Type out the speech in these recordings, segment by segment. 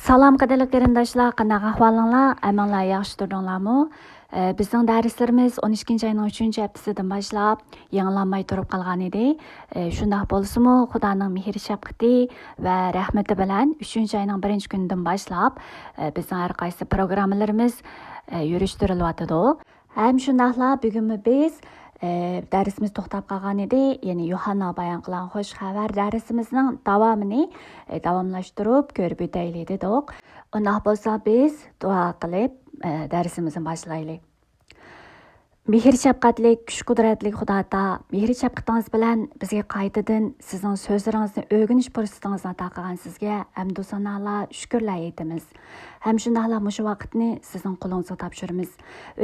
Salam qadrli qarindoshlar, qanday ahvolinglar? Amanlar yaxshi turdinglarmi? Bizning darslarimiz 12 ayning 3-haftasidan boshlab yangilanmay turib qolgan edi. Shunday bo'lsa-mu, Xudoning mehr shafqati va rahmati bilan 3-ayning 1-kunidan boshlab bizning har qaysi programmalarimiz yurishtiriladi. Ham shundaqla bugun biz dersimiz to'xtab qolgan edi. Ya'ni Yuhanna bayon qilgan xush xabar darsimizning davomini davomlashtirib ko'rib o'taylik dedik. Undaq bo'lsa biz duo qilib darsimizni boshlaylik. Mehr shafqatli, kuch qudratli Xudoda mehr shafqatingiz bilan bizga qaytadan sizning so'zlaringizni o'rganish fursatingizni ato qilgan sizga hamdu sanolar, shukrlar aytamiz. Ham shundaqla shu vaqtni sizning qo'lingizga topshiramiz.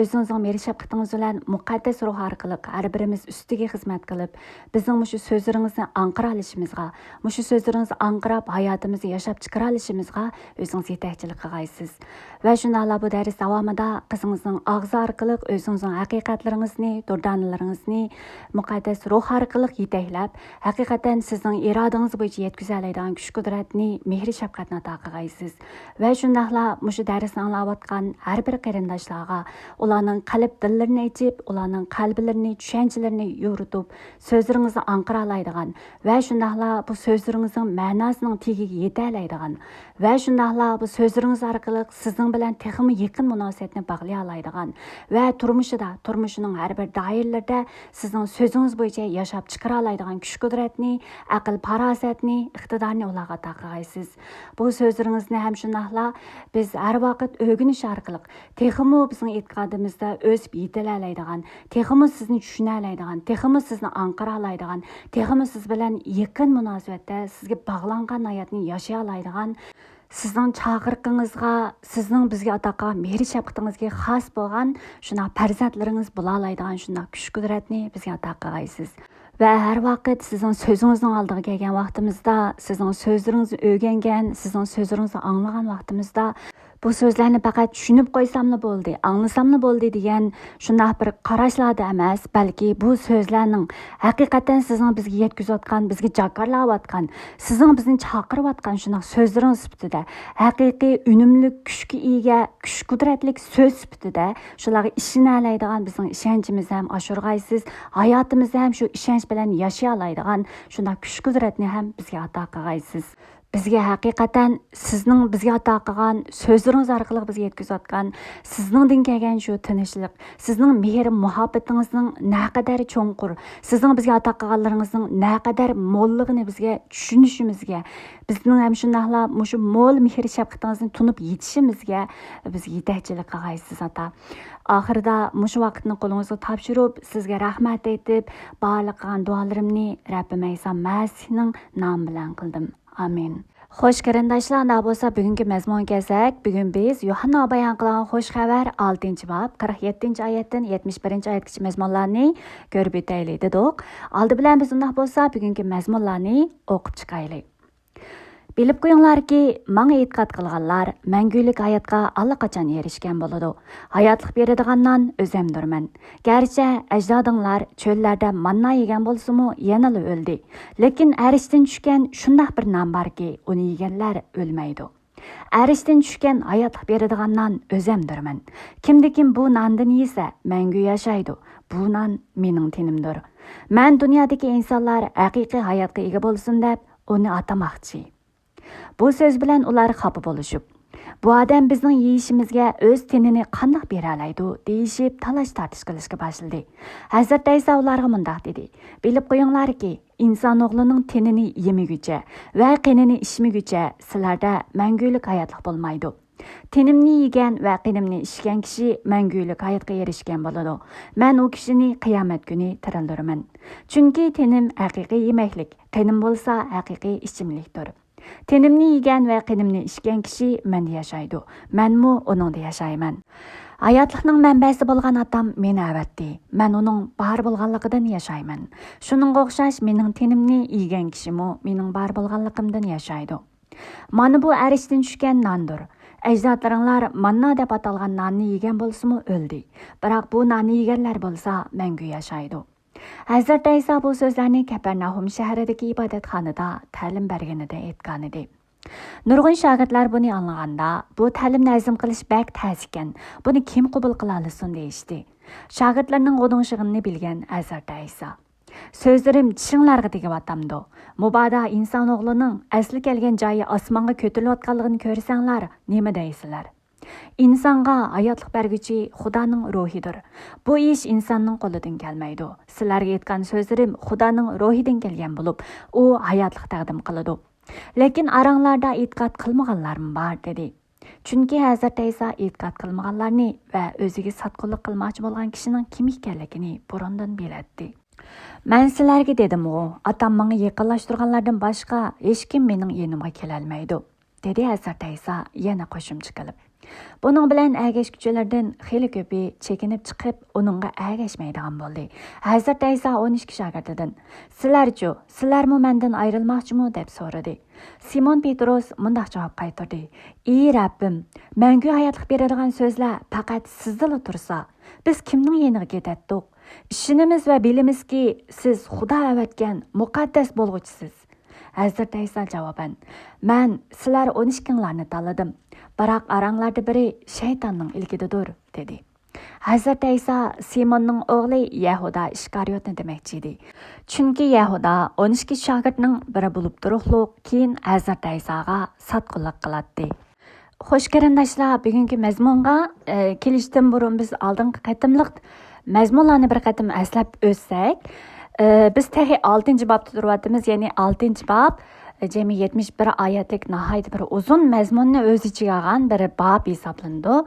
O'zingizning mehr shafqatingiz bilan muqaddas ruh orqali har birimiz ustiga xizmat qilib, bizning shu so'zlaringizni anqira olishimizga, shu so'zlaringizni anqirab hayotimizni yashab chiqara olishimizga o'zingiz yetakchilik qilgaysiz. Va shundaqla bu dars davomida qizingizning og'zi orqali o'zingizning haqiqatlaringizni, durdonalaringizni muqaddas ruh orqali yetaklab, haqiqatan sizning irodangiz bo'yicha yetkiza oladigan kuch qudratni, mehr shafqatni ato qilgaysiz. Va shundaqla mushu darsni anglayotgan har bir qarindoshlarga ularning qalb dillarini ochib, ularning qalblarini, tushunchalarini yo'ritib, so'zlaringizni anqira oladigan va shundaqla bu so'zlaringizning ma'nosining tegiga yeta oladigan va shundaqla bu so'zlaringiz orqali sizning bilan texmi yaqin munosabatni bog'lay oladigan va turmushining har bir doiralarida sizning so'zingiz bo'yicha yashab chiqara oladigan kuch qudratni, aql farosatni, iqtidorni ularga ato qilgaysiz. Bu so'zlaringizni ham shundaqla biz har vaqt o'rganish orqali texmi bizning e'tiqodimizda o'sib yetila oladigan, texmi sizni tushuna oladigan, texmi sizni anqira oladigan, texmi siz bilan yaqin munosabatda sizga bog'langan hayotni yashay oladigan, sizning chaqiriqingizga, sizning bizga ato qilgan mehr shafqatingizga xos bo'lgan shuna farzandlaringiz bo'la oladigan shuna kuch qudratni bizga ato qilgaysiz. Va har vaqt sizning so'zingizning oldiga kelgan vaqtimizda, sizning so'zlaringizni o'rgangan, sizning so'zlaringizni anglagan vaqtimizda bu so'zlarni faqat tushunib qo'ysammi bo'ldi, anglasammi bo'ldi degan shunday bir qarashlarda emas, balki bu so'zlarning haqiqatan sizning bizga yetkazayotgan, bizga jakarlayotgan, sizning bizni chaqirayotgan shunday so'zlaringiz sifatida, haqiqiy unumli kuchga ega, kuch qudratli so'z sifatida shularga ishona oladigan bizning ishonchimiz ham oshirg'aysiz, hayotimizni ham shu ishonch bilan yashay oladigan shunday kuch qudratni ham bizga ato qilgaysiz. Bizga haqiqatan sizning bizga ato qilgan so'zlaringiz orqali bizga yetkazayotgan sizningdan kelgan shu tinchlik, sizning mehr muhabbatingizning naqadar cho'nqur, sizning bizga ato qilganlaringizning naqadar mo'lligini bizga tushunishimizga, bizning ham shundaqla shu mo'l mehr shafqatingizni tunib yetishimizga bizga yetakchilik qilgaysiz ata. Oxirida shu vaqtni qo'lingizga topshirib, sizga rahmat aytib, barliq qilgan duolarimni Rabbim Isa Masihning nomi bilan qildim. Amin. Xo'sh qarindoshlar, nima bo'lsa bugungi mazmunga kelsak, bugun biz Yuhanna bayon qilgan xush xabar 6-bob 47-oyatdan 71-oyatgacha mazmunlarni ko'rib o'taylik dedik. Oldi bilan biz undaq bo'lsa bugungi mazmunlarni o'qib chiqaylik. Bilib qo'yinglarki, menga e'tiqod qilganlar mangulik hayotga allaqachon erishgan bo'ladi. Hayotlik beradigandan o'zimdirman. Garchi ajdodinglar cho'llarda manna yegan bo'lsa-mu, yana o'ldi. Lekin arishdan tushgan shunday bir non borki, uni yeganlar o'lmaydi. Arishdan tushgan hayotlik beradigandan o'zimdirman. Kimdikim bu nondan yesa, mangu yashaydi. Bu non mening tenimdir. Men dunyodagi insonlar haqiqiy hayotga ega bo'lsin deb uni atamoqchi. Bu so'z bilan ular xafa bo'lishib, bu odam bizning yeyishimizga o'z tenini qanday bera oladi deyishib talash tartish qilishga boshladi. Hazrat Isa ularga mundaq dedi: "Bilib qo'yinglarki, inson o'g'lining tenini yemaguncha va qinini ichmaguncha sizlarda mangulik hayotlik bo'lmaydi. Tenimni yegan va qinimni ichgan kishi mangulik hayotga erishgan bo'ladi. Men u kishini qiyomat kuni tirildiraman. Chunki tenim haqiqiy yemaklik, qinim bo'lsa haqiqiy ichimlikdir. Tenimni yegan va qinimni ichgan kishi menda yashaydi. Menmu uningda yashayman. Hayotlikning manbasi bo'lgan otam meni avatdi. Men uning bor bo'lganligidan yashayman. Shuningga o'xshash mening tenimni yegan kishimi mening bor bo'lganligimdan yashaydi. Mana bu arishdan tushgan nondir. Ajdodlaringlar manna deb atalgan nonni yegan bo'lsa-mu o'ldi. Biroq bu nonni yeganlar bo'lsa mangu yashaydi. Hazrat Isa bu so'zlarni Kapernaum shahridagi ibodatxonada ta'lim berganida aytgan edi. Nurg'un shogirdlar buni anlaganda, bu ta'limni azm qilish bak tez ekan. Buni kim qabul qila olsin deyishdi. Shogirdlarning g'uding'ishig'ini bilgan Hazrat Aysa. Sözlerim tishinglarga tegiyotamdi. Mubada inson o'g'lining asli kelgan joyi osmonga ko'tarilayotganligini ko'rsanglar, nima deysizlar? İnsonga hayotlik berguchi Xudoning ruhidir. Bu ish insonning qo'lidan kelmaydi. Sizlarga aytgan so'zlarim Xudoning ruhidan kelgan bo'lib, u hayotlik taqdim qiladi. Lekin aranglarda e'tiqod qilmaganlarım bor dedi. Chunki Hazrat Aysa e'tiqod qilmaganlarni va o'ziga sotqinlik qilmoqchi bo'lgan kishining kim ekanligini burundan biladi. Men sizlarga dedim u, atam menga yaqinlashtirganlardan boshqa hech kim mening yanimga kela olmaydi, dedi Hazrat Aysa yana qo'shimcha qilib. Bunun bilan ergashuvchilardan xeyli ko'pi chekinib chiqib, uningga ergashmaydigan bo'ldi. Hazrat Aysa 12 shogirdidan, "Sizlarchu, sizlarmi mendan ayrilmoqchimi?" deb so'radi. Simon Petrus mundaq javob qaytardi: "Ey Rabbim, mangu hayotlik beradigan so'zlar faqat sizdala tursa, biz kimning yeniga ketatdik? Ishonimiz va bilimizki, siz Xudo avatgan muqaddas bo'lg'uchisiz." Hazrat Aysa javoban: "Men sizlar 12'larni tanladim. Biroq aranglarda biri shaytonning ilkididir", dedi. Hazrat Aysa Simonning o'g'li Yahuda Ishkariyotni demoqchi edi. Chunki Yahuda 12 shogirdning biri bo'lib turibliq, keyin Hazrat Aysaga sotqinlik qiladi. Xo'sh qarindoshlar, bugungi mazmunga kelishdan burun biz oldingi qatimliq mazmunlarni bir qatim eslab o'tsak, biz tahi 6-bobda turyapmiz, ya'ni 6-bob jami 71 oyatlik nihoyat bir uzun mazmunni o'z ichiga olgan bir bob hisoblandi.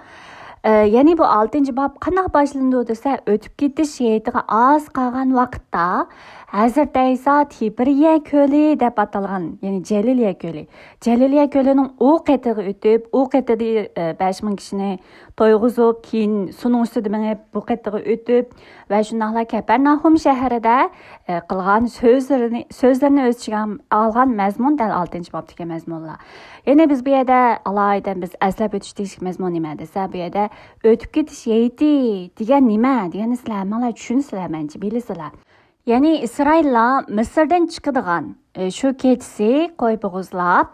Ya'ni bu 6-bob qanday boshlandi desa, o'tib ketish hayitiga oz qolgan vaqtda Hazrat Aysa Tiberiya ko'li deb atalgan, ya'ni Jaliliya ko'li. Jaliliya ko'lining u qetiga o'tib, u qetida 5000 kishini to'yg'izib, keyin suning ustida minib bu qetiga o'tib va shunday Kapernahum shahrida qilgan so'zlarini o'z ichiga olgan mazmun dal 6-bobdagi mazmunlar. Ya'ni biz bu yerda alohida biz aslab o'tishdek mazmun nima desa, bu yerda o'tib ketish hayiti degan nima deganni sizlar hammalar tushunsizlar, menimcha bilasizlar. Ya'ni Isroillar Misrdan chiqadigan shu kechasi qo'y bo'g'izlab,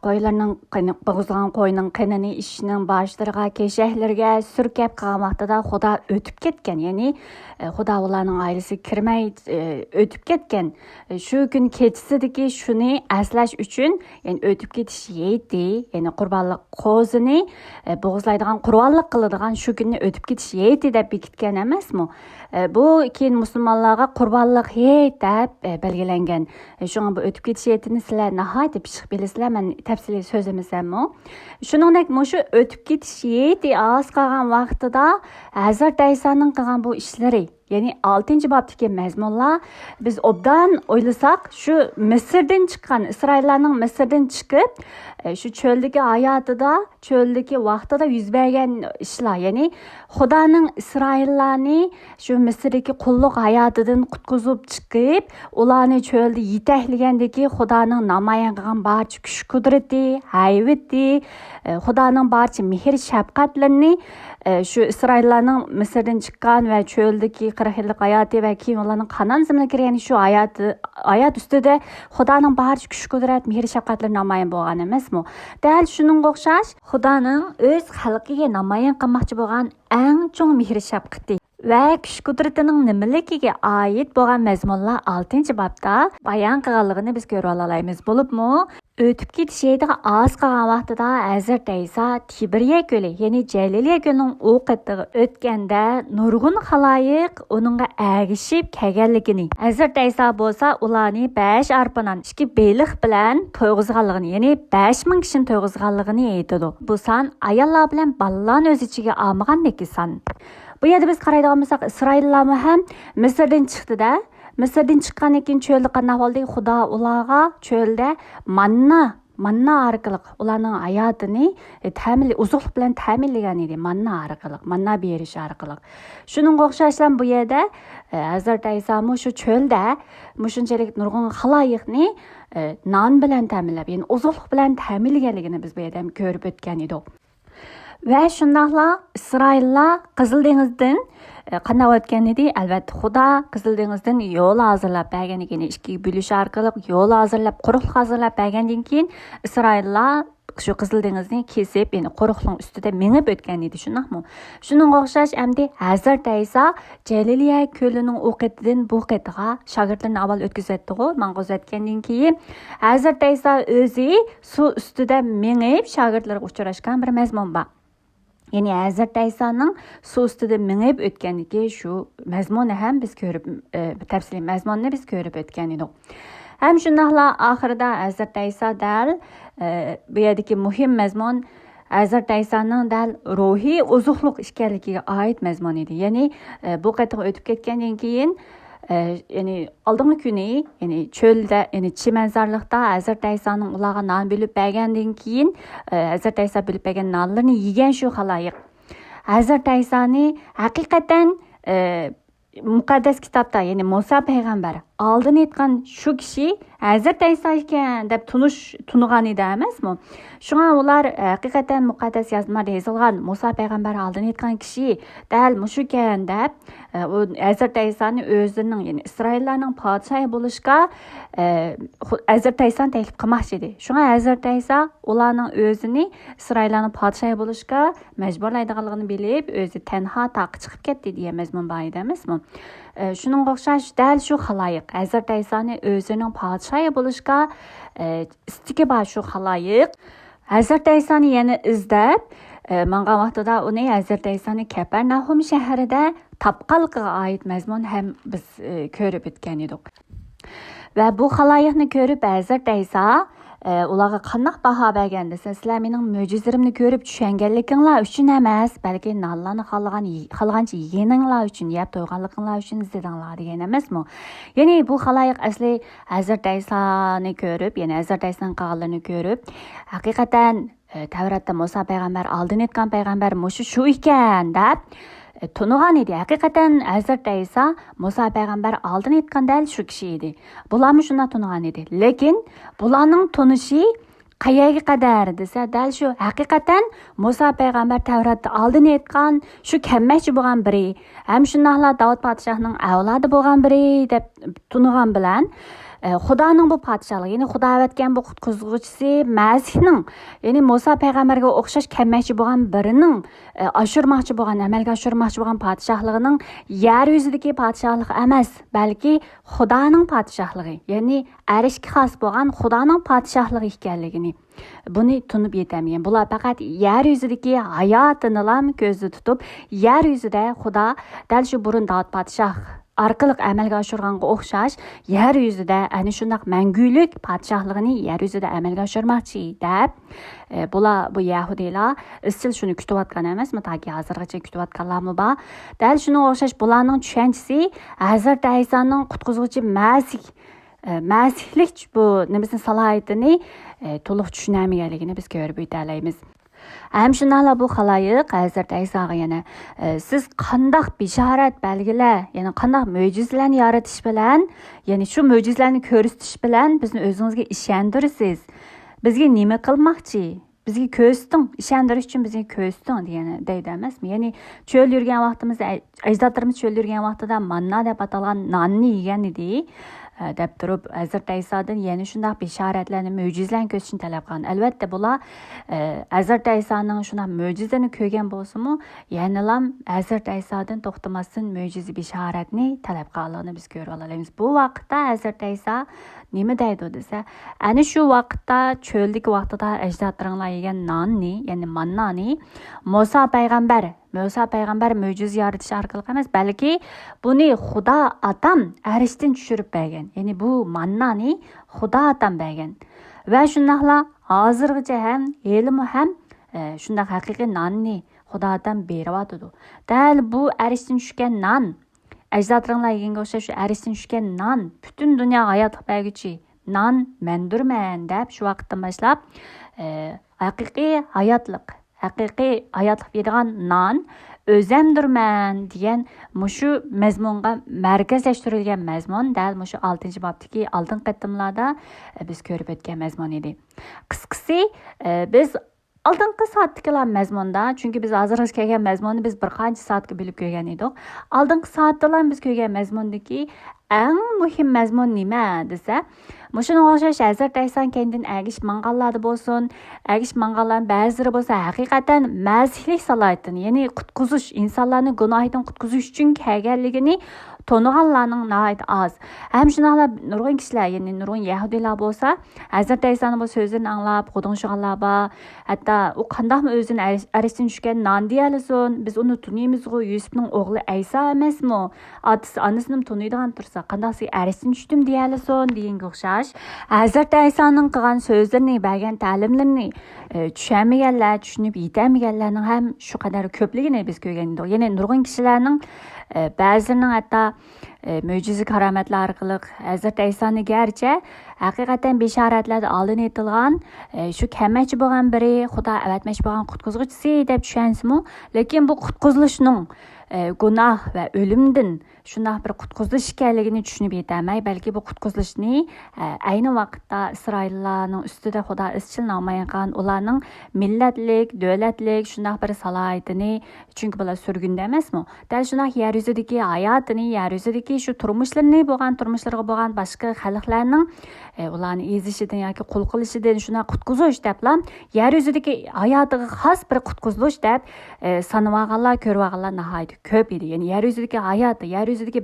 qo'ylarning bo'g'izlagan qo'yning qinini ishning boshlariga, keshaklarga surkab qolgan vaqtida Xudo o'tib ketgan. Ya'ni Xudo ularning oilasiga kirmay o'tib ketgan. Shu kun kechasidagi shuni aslash uchun, ya'ni o'tib ketish hayiti, ya'ni qurbonlik qo'zini bo'g'izlaydigan, qurbonlik qiladigan shu kunni o'tib ketish hayiti deb bekitgan emasmi? Bu keyin musulmonlarga qurbonlik hayit deb belgilangan. Shunga bu o'tib ketish hayitini sizlar nihoyat pishiq bilasizlar. Men tafsiliy so'zlamasam-mu. Shuningdek, shu o'tib ketish hayiti oz qolgan vaqtida Hazrat Aysoning qilgan bu ishlari, ya'ni 6-bobdagi mazmunlar biz obdan o'ylasak, shu Misrdan chiqqan, Isroillarning Misrdan chiqib, shu cho'ldagi hayotida, cho'ldagi vaqtida yuz bergan ishlar, ya'ni Xudoning Isroillarni shu Misrdagi qulluq hayotidan qutqizib chiqib, ularni cho'lda yetaklagandagi Xudoning namoyon qilgan barcha kuch-qudrati, haybati, Xudoning barcha mehr shafqatlarini shu Isroillarning Misrdan chiqqan va cho'ldagi 40 yillik hayoti va keyin ularning Qanon zimniga kirgan shu hayot ustida Xudoning barcha kuch-qudrat, mehr shafqatlari namoyon bo'lgan emasmi? Dal shuningga o'xshash Xudoning o'z xalqiga namoyon qilmoqchi bo'lgan eng chong mehr shafqati va kuch-qudratining nimaligiga oid bo'lgan mazmunlar 6-bobda bayon qilganligini biz ko'ra olamiz. Bo'libmi, o'tib ketish hayitiga oz qolgan vaqtida Hazrat Ayso Tiberiya ko'li, ya'ni Jaliliya ko'lining u qetiga o'tganda nurg'un xaloyiq uningga ergishib kelganligini, Hazrat Ayso bo'lsa ularni 5 arpanan 2 beliq bilan to'yg'izganligini, ya'ni 5000 kishini to'yg'izganligini aytadi. Bu son ayollar bilan bolalarni o'z ichiga olmagandek son. Bu yerda biz qaraydigan bo'lsak, Isroillarmi ham Misrdan chiqdi-da. Misrdan chiqqandan keyin cho'lda qanday bo'ldi? Xudo ularga cho'lda manna orqali ularning hayotini uzuqlik bilan ta'minlagan edi. Manna berish orqali. Shuningga o'xshashlam bu yerda Hazrat Ayso shu cho'lda shunchalik nurg'un xaloyiqni non bilan ta'minlab, ya'ni uzuqlik bilan ta'minlaganligini biz bu yerda ham ko'rib o'tgan edik. Ve şundaqla İsraillar Qizil dengizdan qanday o'tgan edi? Albatta, Xudo Qizil dengizdan yo'l hozirlab bergan ekan, ikki bo'lish orqali yo'l hozirlab, quruqlik hozirlab bergandan keyin Isroillar shu Qizil dengizni kesib, yani quruqning ustida mengib o'tgan edi, shundaqmi? Shuningga o'xshash endi Hazrat Isa Jaliliya ko'lining o'qitidan bu qetiga shogirdlarni avval o'tkazatdi-ku, mang'uzatgandan keyin Hazrat Isa o'zi suv ustida mengib shogirdlarga uchrashgan bir mazmun bor. Yani Hazrat Isa'nın suv ustida mengib o'tganligi shu mazmunni ham biz ko'rib, tafsiliy mazmunni biz ko'rib o'tgan edik. Hem şundaqla ahirda Hazrat Isa dal bu yerdagi muhim mazmun Hazrat Isa'nın dal ruhiy ozuqliq ekanligiga oid mazmun edi. Ya'ni bu qatiq o'tib ketgandan keyin yani oldingi kuni, yani çöldə, yani çimenzarlıqda Hazrat Isa'nın ularga non bilib bergandan keyin Hazrat Isa bilib bergan nonlarni yegan shu xaloyiq. Hazrat Isa'ni haqiqatan muqaddas kitobda, yani Musa payg'ambar oldin aytgan shu kishi Hazrat Isa ekan deb tunigan edi emasmi? Shunga ular haqiqatan muqaddas yozmada yozilgan Musa payg'ambar oldin aytgan kishi dal mushu ekan deb Hazrat Isa'ni o'zining, yani Isroillarning podshohi bo'lishga Hazrat Isa'ni taklif qilmoqchi edi. Shunga Hazrat Isa ularning o'zini Isroillarning podshohi bo'lishga majburlaydiganligini bilib, o'zi tanho taqqa chiqib ketdi degan mazmun bor edi emasmi? Shuningga o'xshash dal shu xaloyiq Hazrat Isa'ni o'zining podshohi bo'lishga istigi bor shu xaloyiq Hazrat Isa'ni yana izlab mangan vaqtida uni Hazrat Isa'ni Kapernaum shahrida topqanligiga oid mazmun ham biz ko'rib o'tgan edik. Va bu xaloyiqni ko'rib Hazrat Isa ularga qanday baho bergan desa, sizlar mening mo'jizalarimni ko'rib tushunganliginglar uchun emas, balki nonlarni xohlagancha yeganinglar uchun, yeb to'yganliginglar uchun izladinglar degan emasmi? Ya'ni bu xaloyiq asli Hazrat Isa'ni ko'rib, ya'ni Hazrat Isa'ning qilganlarini ko'rib, haqiqatan Tavratda Musa payg'ambar oldin aytgan payg'ambar shu ekan deb tunigan edi. Haqiqatan Hazrat Isa Musa payg'ambar oldin aytgandal shu kishi edi. Bularni shunda tunigan edi. Lekin bularning tunishi qayerga qadar desa, dal shu haqiqatan Musa payg'ambar Tavratda oldin aytgan shu kammachi bo'lgan biri, ham shundaqla Davud podshohning avlodi bo'lgan biri deb tunigan bilan Xudoning bu podshohligi, ya'ni Xudo avatgan bu qutqizuvchisi Masihning, ya'ni Musa payg'ambarga o'xshash kammachi bo'lgan birining amalga oshirmoqchi bo'lgan podshohligining yer yuzidagi podshohlik emas, balki Xudoning podshohligi, ya'ni arishga xos bo'lgan Xudoning podshohligi ekanligini buni tunib yetamagan. Bular faqat yer yuzidagi hayotini ko'zda tutib, yer yuzida Xudo dal shu burun Davud podshoh orqali amalga oshirganga o'xshash yer yuzida ana shunday mangulik podshohligini yer yuzida amalga oshirmoqchi deb bu yahudiylar izchil shuni kutayotgan emasmi? Toki hozirgacha kutayotganlarmi bor? Dal shunga o'xshash bularning tushunchasi Hazrat Isa'ning qutqizuvchi Masihlik bu nimasini salohiyatini to'liq tushunamaganligini biz ko'rib o'taymiz. Hem shunala bu xaloyiq Hazrat Isa'ga yana siz qandaq bishorat belgilar, ya'ni qandaq mo'jizalarni yaratish bilan, ya'ni shu mo'jizalarni ko'rsatish bilan bizni o'zingizga ishontirasiz. Bizga nima qilmoqchi? Bizga ko'rsting, ishontirish uchun bizga ko'rsting degani deydi emasmi? Ya'ni cho'l yurgan vaqtimizda, ajdodlarimiz cho'l yurgan vaqtida manna deb atalgan nonni yegan edi. Deb turib Hazrat Isa'dan yana shunday bishoratlarni, mo'jizalarni ko'rishni talab qilgan. Albatta bular Hazrat Isa'ning shunday mo'jizani ko'rgan bo'lsa-mu, yana Hazrat Isa'dan to'xtamasdan mo'jiza bishoratni talab qilganligini biz ko'rib olamiz. Bu vaqtda Hazrat Isa nima deydi desa, ana shu vaqtda cho'ldagi vaqtida ajdodlaringlar yegan nonni, ya'ni mannani Musa payg'ambar mo'jiza yaratish orqali emas, balki buni Xudo otam arishdan tushirib bergan. Ya'ni bu mannani Xudo otam bergan. Va shundaqla hozirgacha ham ilmi ham shunday haqiqiy nonni Xudo otam beryapti. Dal bu arishdan tushgan non ajdodlaringlar yeganga o'xshash shu arishdan tushgan non butun dunyo hayotlik berguchi non mandurman deb shu vaqtdan boshlab haqiqiy hayotlik beradigan non o'zamdirman degan mushu mazmunga markazlashtirilgan mazmun dal mushu 6-bobdagi oldin qatimlarda biz ko'rib o'tgan mazmun edi. Qisqasi biz Алдыңғы saatdagilar mazmunda, chunki biz hozirgi kelgan mazmunni biz bir qancha soatga bilib ko'rgan edik. Алдыңғы saatdalar biz ko'rgan mazmundagi eng muhim mazmun nima desa, mushuni o'xshash Hazrat Ayson kendin agish manqallarda bo'lsin, agish manqallarning ba'zilari bo'lsa haqiqatan mazihlik salohiyatini, ya'ni qutqizish, insonlarni gunohidan qutqizish uchun kelganligini to'niganlarning nihoyat oz. Ham shunaqlar nurg'un kishilar, ya'ni nurg'un yahudiylar bo'lsa, Hazrat Aysonning bu so'zini anglab, quding'ishganlar bor. Hatto u qandaqmi o'zini arishdan tushgan non deyalasin, biz uni tuniymiz-ku, Yusufning o'g'li Ayso emasmi? Otasi onasini tuniydigan tursa, qandaqsi arishdan tushdim deyalasin deganga o'xshash. Hazrat Aysonning qilgan so'zlarini, bergan ta'limlarini tushunmaganlar, tushunib yetamaganlarning ham shu qadar ko'pligini biz ko'rgan edik. Ya'ni nurg'un kishilarning ba'zilarining hatto mo'jiza karomatlar orqali Hazrat Aysoni garchi haqiqatan bishoratlarda oldin aytilgan shu kamachi bo'lgan biri Xudo avatmoqchi bo'lgan qutqizuvchisi deb tushunsimu, lekin bu qutqizilishning gunoh va o'limdan shunday bir qutqizilish ekanligini tushunib yetolmay, balki bu qutqizilishni ayni vaqtda Isroillarning ustida Xudo izchil namoyon qilgan ularning millatlik, davlatlik shunday bir salohiyatini, chunki bular surgunda emasmi? Dal shunday yer yuzidagi hayotini, yer yuzidagi shu turmushlarini turmushlariga bo'lgan boshqa xalqlarning ularni ezishidan yoki qul qilishidan shunday qutqizish deblar, yer yuzidagi hayotiga xos bir qutqizilish deb sanab olganlar, ko'rib olganlar nihoyat ko'p edi. Ya'ni yer yuzidagi hayot, yer yuzidagi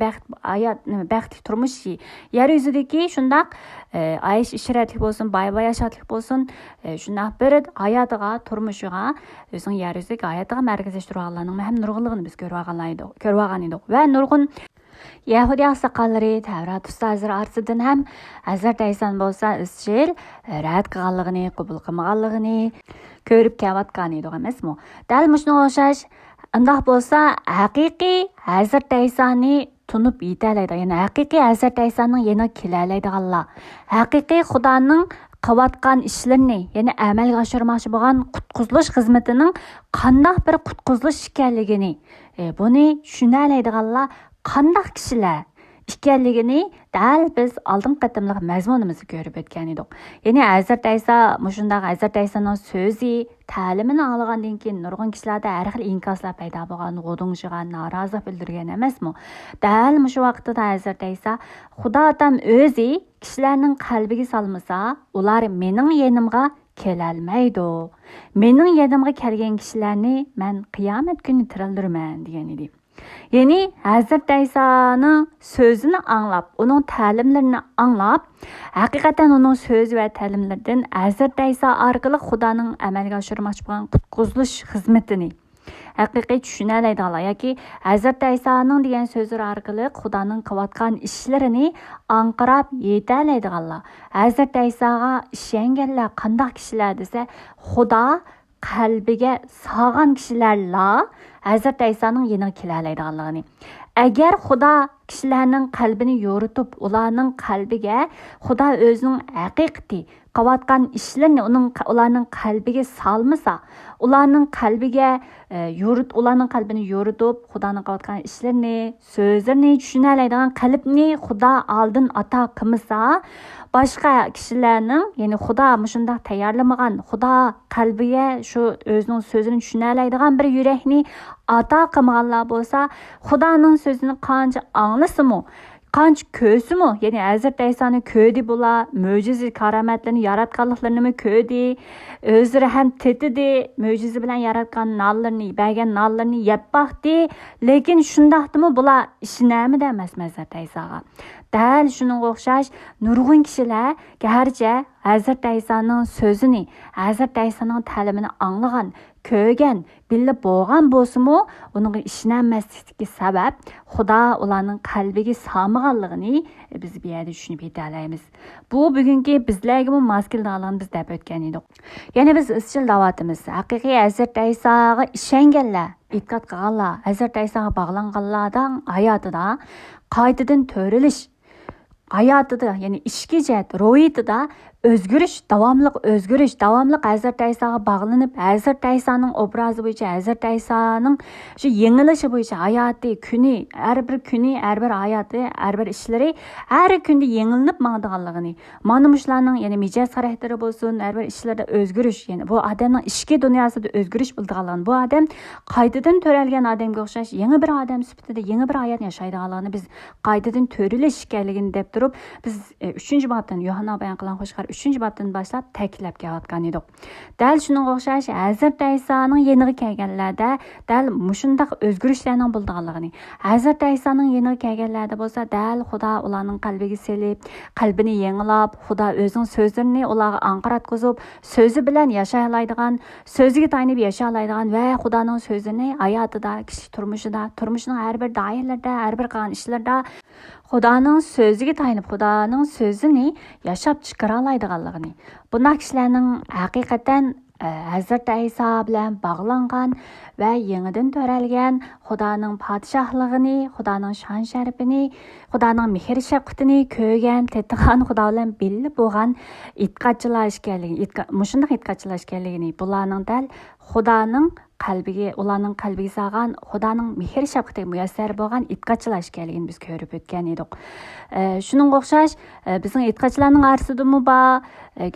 baxtli turmush, yer yuzidagi shunday aysh ishratlik bo'lsin, boy-boy yashatlik bo'lsin, shunday bir hayotiga, turmushiga, o'zining yer yuzidagi hayotiga markazlashtirib olganlarning ham nurg'unligini biz ko'rib olgan edik. Va nurg'un Yahudi aqsoqollari, Tavrat ustozlari orasidan ham Hazrat Ayson bo'lsa izchil rad qilganligini, qabul qilmaganligini ko'rib kelayotgan edik emasmi? Dal shunga o'xshash undaq bo'lsa, haqiqiy Hazrat Aysoni tunib yetalaydi. Ya'ni haqiqiy Hazrat Aysonning yana kelalaydiganlar, haqiqiy Xudoning qilayotgan ishlarini, ya'ni amalga oshirmoqchi bo'lgan qutqizilish xizmatining qanday bir qutqizilish ekanligini, buni tushunalaydiganlar qandaq kishilar ekanligini dal biz oldin qatimliq mazmunimizni ko'rib o'tgan edik. Ya'ni Hazrat Ayso mushundaq Hazrat Aysoning so'zi, ta'limini olgandan keyin nurg'un kishilarda har xil inkoslar paydo bo'lgan, g'uding'ishigan, norozilik bildirgan emasmi? Dal mushu vaqtda Hazrat Ayso Xudo otam o'zi kishilarning qalbiga solmasa, ular mening yenimga kelolmaydi. Mening yenimga kelgan kishilarni men qiyomat kuni tirildirman degan edi. Ya'ni Hazrat Aysoning so'zini anglab, uning ta'limlarini anglab, haqiqatan uning so'zi va ta'limlaridan Hazrat Ayso orqali Xudoning amalga oshirmoqchi bo'lgan qutqizilish xizmatini haqiqiy tushunalaydiganlar yoki Hazrat Aysoning degan so'zlari orqali Xudoning qilayotgan ishlarini anqirab yetalaydiganlar. Hazrat Aysoga ishonganlar qanday kishilar desa, Xudo qalbiga sog'an kishilarla Hazrat Aysoning yeniga kelalaydiganligini. Agar Xudo kishilarning qalbini yo'ritib, ularning qalbiga Xudo o'zining haqiqiy qilayotgan ishlarini ularning qalbiga solmasa, ularning qalbini yo'ritib, Xudoning qilayotgan ishlarini, so'zlarini tushunalaydigan qalbni Xudo oldin ato qilmasa, boshqa kishilarning, ya'ni Xudo mushundaq tayyorlamagan, Xudo qalbiga shu o'zining so'zini tushunalaydigan bir yurakni ato qilmaganlar bo'lsa, Xudoning so'zini qancha anglasimi, qancha ko'rsimi, ya'ni Hazrat Aysoni ko'rdi bular, mo'jiza karomatlarni yaratganliklarini ko'rdi, o'zlari ham tetidi, mo'jiza bilan yaratgan nonlarni, bergan nonlarni yeb baxdi, lekin shundaqdimi bular ishonamidi emas Hazrat Aysoga. Dal shunga o'xshash nurg'un kishilar garchi Hazrat Aysoning so'zini, Hazrat Aysoning ta'limini anglagan, ko'rgan, bilib bo'lgan bo'lsa-mu, uning ishonmasligiga sabab Xudo ularning qalbiga solmaganligini biz bu yerda tushunib yetalaymiz. Bu bugungi bizlarga mos keladigan biz deb o'tgan edik. Ya'ni biz izchil da'vatimiz haqiqiy Hazrat Aysoga ishonganlar, e'tiqod qilganlar, Hazrat Aysoga bog'langanlardan hayotida qaytadan to'rilish hayotida, ya'ni ishki jihat, ro'yitida özgürüş, davamlıq Hazreti İsa'ga bağlanıp, Hazreti İsa'nın obrazı boyunca, Hazreti İsa'nın şu yenileşi boyunca hayatı, günü, her bir günü, her bir hayatı, her bir işleri her günde yenilenip mağdağanlığını, manımışlarının yani micaz karakteri bolsun, her bir işlerde özgürüş, yani bu adamın işki dünyasında özgürüş bulduğanlığını, bu adam qaytadan törelgen adamga o'xshash yeni bir adam sifatida yeni bir hayot yashaydiganlarni biz qaytadan törilish ekanligini deb turib biz 3-chi bobdan Yohanna bayon qilgan qo'shiqlar 3-chi bobdan boshlab ta'kidlab kelayotgan edik. Dal shunga o'xshash Hazrati Isoning yeniga kelganlarda dal mushundaq o'zgarishlarning bo'lganligini, Hazrati Isoning yeniga kelganlarda bo'lsa dal Xudo ularning qalbiga selib, qalbini yangilab, Xudo o'zining so'zlarini ularga anqiratkizib, so'zi bilan yashayoladigan, so'ziga tayanib yashayoladigan va Xudoning so'zini hayotida, kishi turmushining har bir doiralarida, har bir qilgan ishlarda Xudoning so'ziga tayanib, Xudoning so'zini yashab chiqara oladiganligini. Bunday kishilarning haqiqatan Hazreti İsa bilan bog'langan va yangidan törelgan Xudoning podshohligini, Xudoning shon sharafini, Xudoning mehr shafqatini ko'rgan, tetigan Xudo bilan birga bo'lgan e'tiqodchilar ekanligini, mushundaq e'tiqodchilar ekanligini, bularning dal Xudoning qalbiga, ularning qalbiga sig'gan Xudoning mehr shafqatiga muyassar bo'lgan e'tiqodchilar ekanligini biz ko'rib o'tgan edik. Shuningga o'xshash bizning e'tiqodchilarning orasidami bor,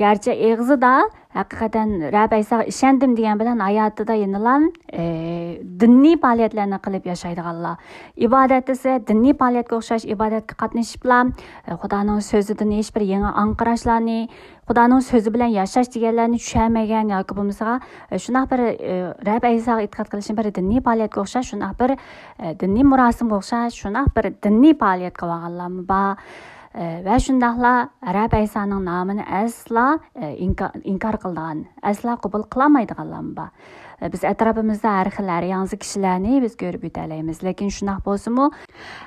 garchi eg'zida haqiqatan Rabbi Isoga ishondim degan bilan hayotida yenilam diniy faoliyatlarni qilib yashaydiganlar. Ibodat esa diniy faoliyatga o'xshash ibodatga qatnashib bilan Xudoning so'zidan hech bir yangi anqirashlarni, Xudoning so'zi bilan yashash deganlarni tushunmagan yoki bo'lmasa shunaq bir Rabbi Isoga e'tiqod qilishni bir diniy faoliyatga o'xshash, shunaq bir diniy murosimga o'xshash, shunaq bir diniy faoliyat qilganlarmi bor. Va shundaqla Rabbi Isoning nomini asla inkor qilgan, asla qabul qilmaydiganlar bor. Biz atrofimizda har xil yangi kishilarni biz ko'rib o'talaymiz, lekin shunaq bo'lsa-mu,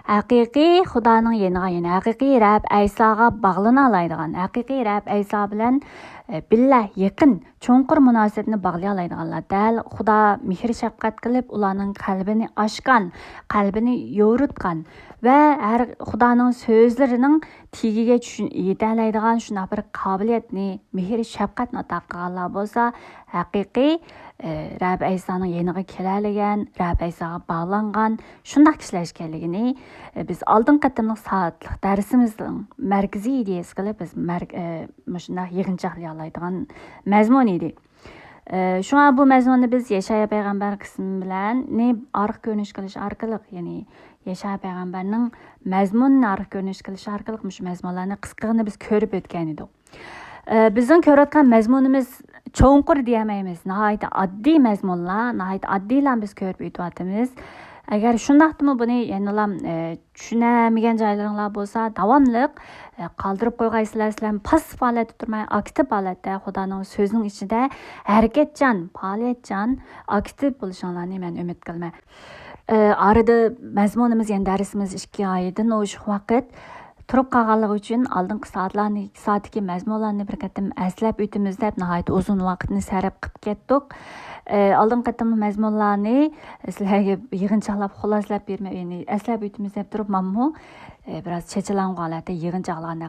haqiqiy Xudoning yeniga, ya'ni haqiqiy Rabbi Isoga bog'lana oladigan, haqiqiy Rabbi Iso bilan billa yaqin, cho'nqur munosabatni bog'lay oladiganlar dal Xudo mehr shafqat qilib, ularning qalbini ochgan, qalbini yo'ritgan va har Xudoning so'zlarining tegiga yetalaydigan shunday bir qobiliyatni, mehr shafqatni ato qilganlar bo'lsa, haqiqiy Rabbi Isoning yeniga keladigan, Rabbi Isoga bog'langan shunday kishilar ekanligini biz oldin qatimliq soatlik darsimizning markaziy ideyasi qilib biz shunday yig'inchoqlay oladigan mazmun edi. Shunga bu mazmunni biz Yeshaya payg'ambar qismi bilan orq ko'rinish qilish orqali, ya'ni Yeshaya payg'ambarning mazmunini orq ko'rinish qilish orqali shu mazmunlarni qisqagina biz ko'rib o'tgan edik. Bizning ko'rayotgan mazmunimiz cho'nqur deyamaymiz. Nihoyat oddiy mazmunlar, nihoyat oddiylar biz ko'rib o'tyapmiz. Agar shundaqmi buni ya'nilam tushunamagan joylaringlar bo'lsa, davomli qoldirib qo'ygaysizlar, sizlar passiv holatda turmay, aktiv holatda Xudoning so'zining ichida harakatchan, faoliyatchan, aktiv bo'lishinglarni men umid qilaman. Arada mazmunimiz, ya'ni darsimiz 2 oydan o'shiq vaqt turib qolganligi uchun oldingi soatlarni, 2 soatdagi mazmunlarni bir qatim aslab o'timiz deb nihoyat uzun vaqtni sarf qilib ketdik. Oldingi qatim mazmunlarni sizlarga yig'inchoqlab xulosalab bermay, ya'ni aslab o'timiz deb turib, mammu biraz chechilangan holatda yig'inchoqlarni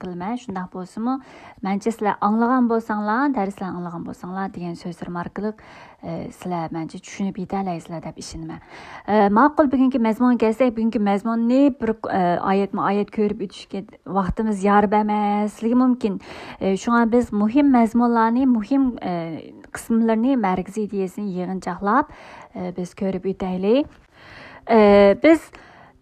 qilmay, shunday bo'lsa-mu, mencha sizlar anglagan bo'lsanglar, darslarni anglagan bo'lsanglar degan so'zlarim orqali sizlar mencha tushunib yetalaysizlar deb ishonaman. Ma'qul, bugungi mazmunga kelsak, bugungi mazmunni bir oyat ko'rib o'tishga vaqtimiz yor bermasligi mumkin. Shunga biz muhim mazmunlarni, muhim qismlarni, markaziy ideyasini yig'inchoqlab biz ko'rib o'taylik. Biz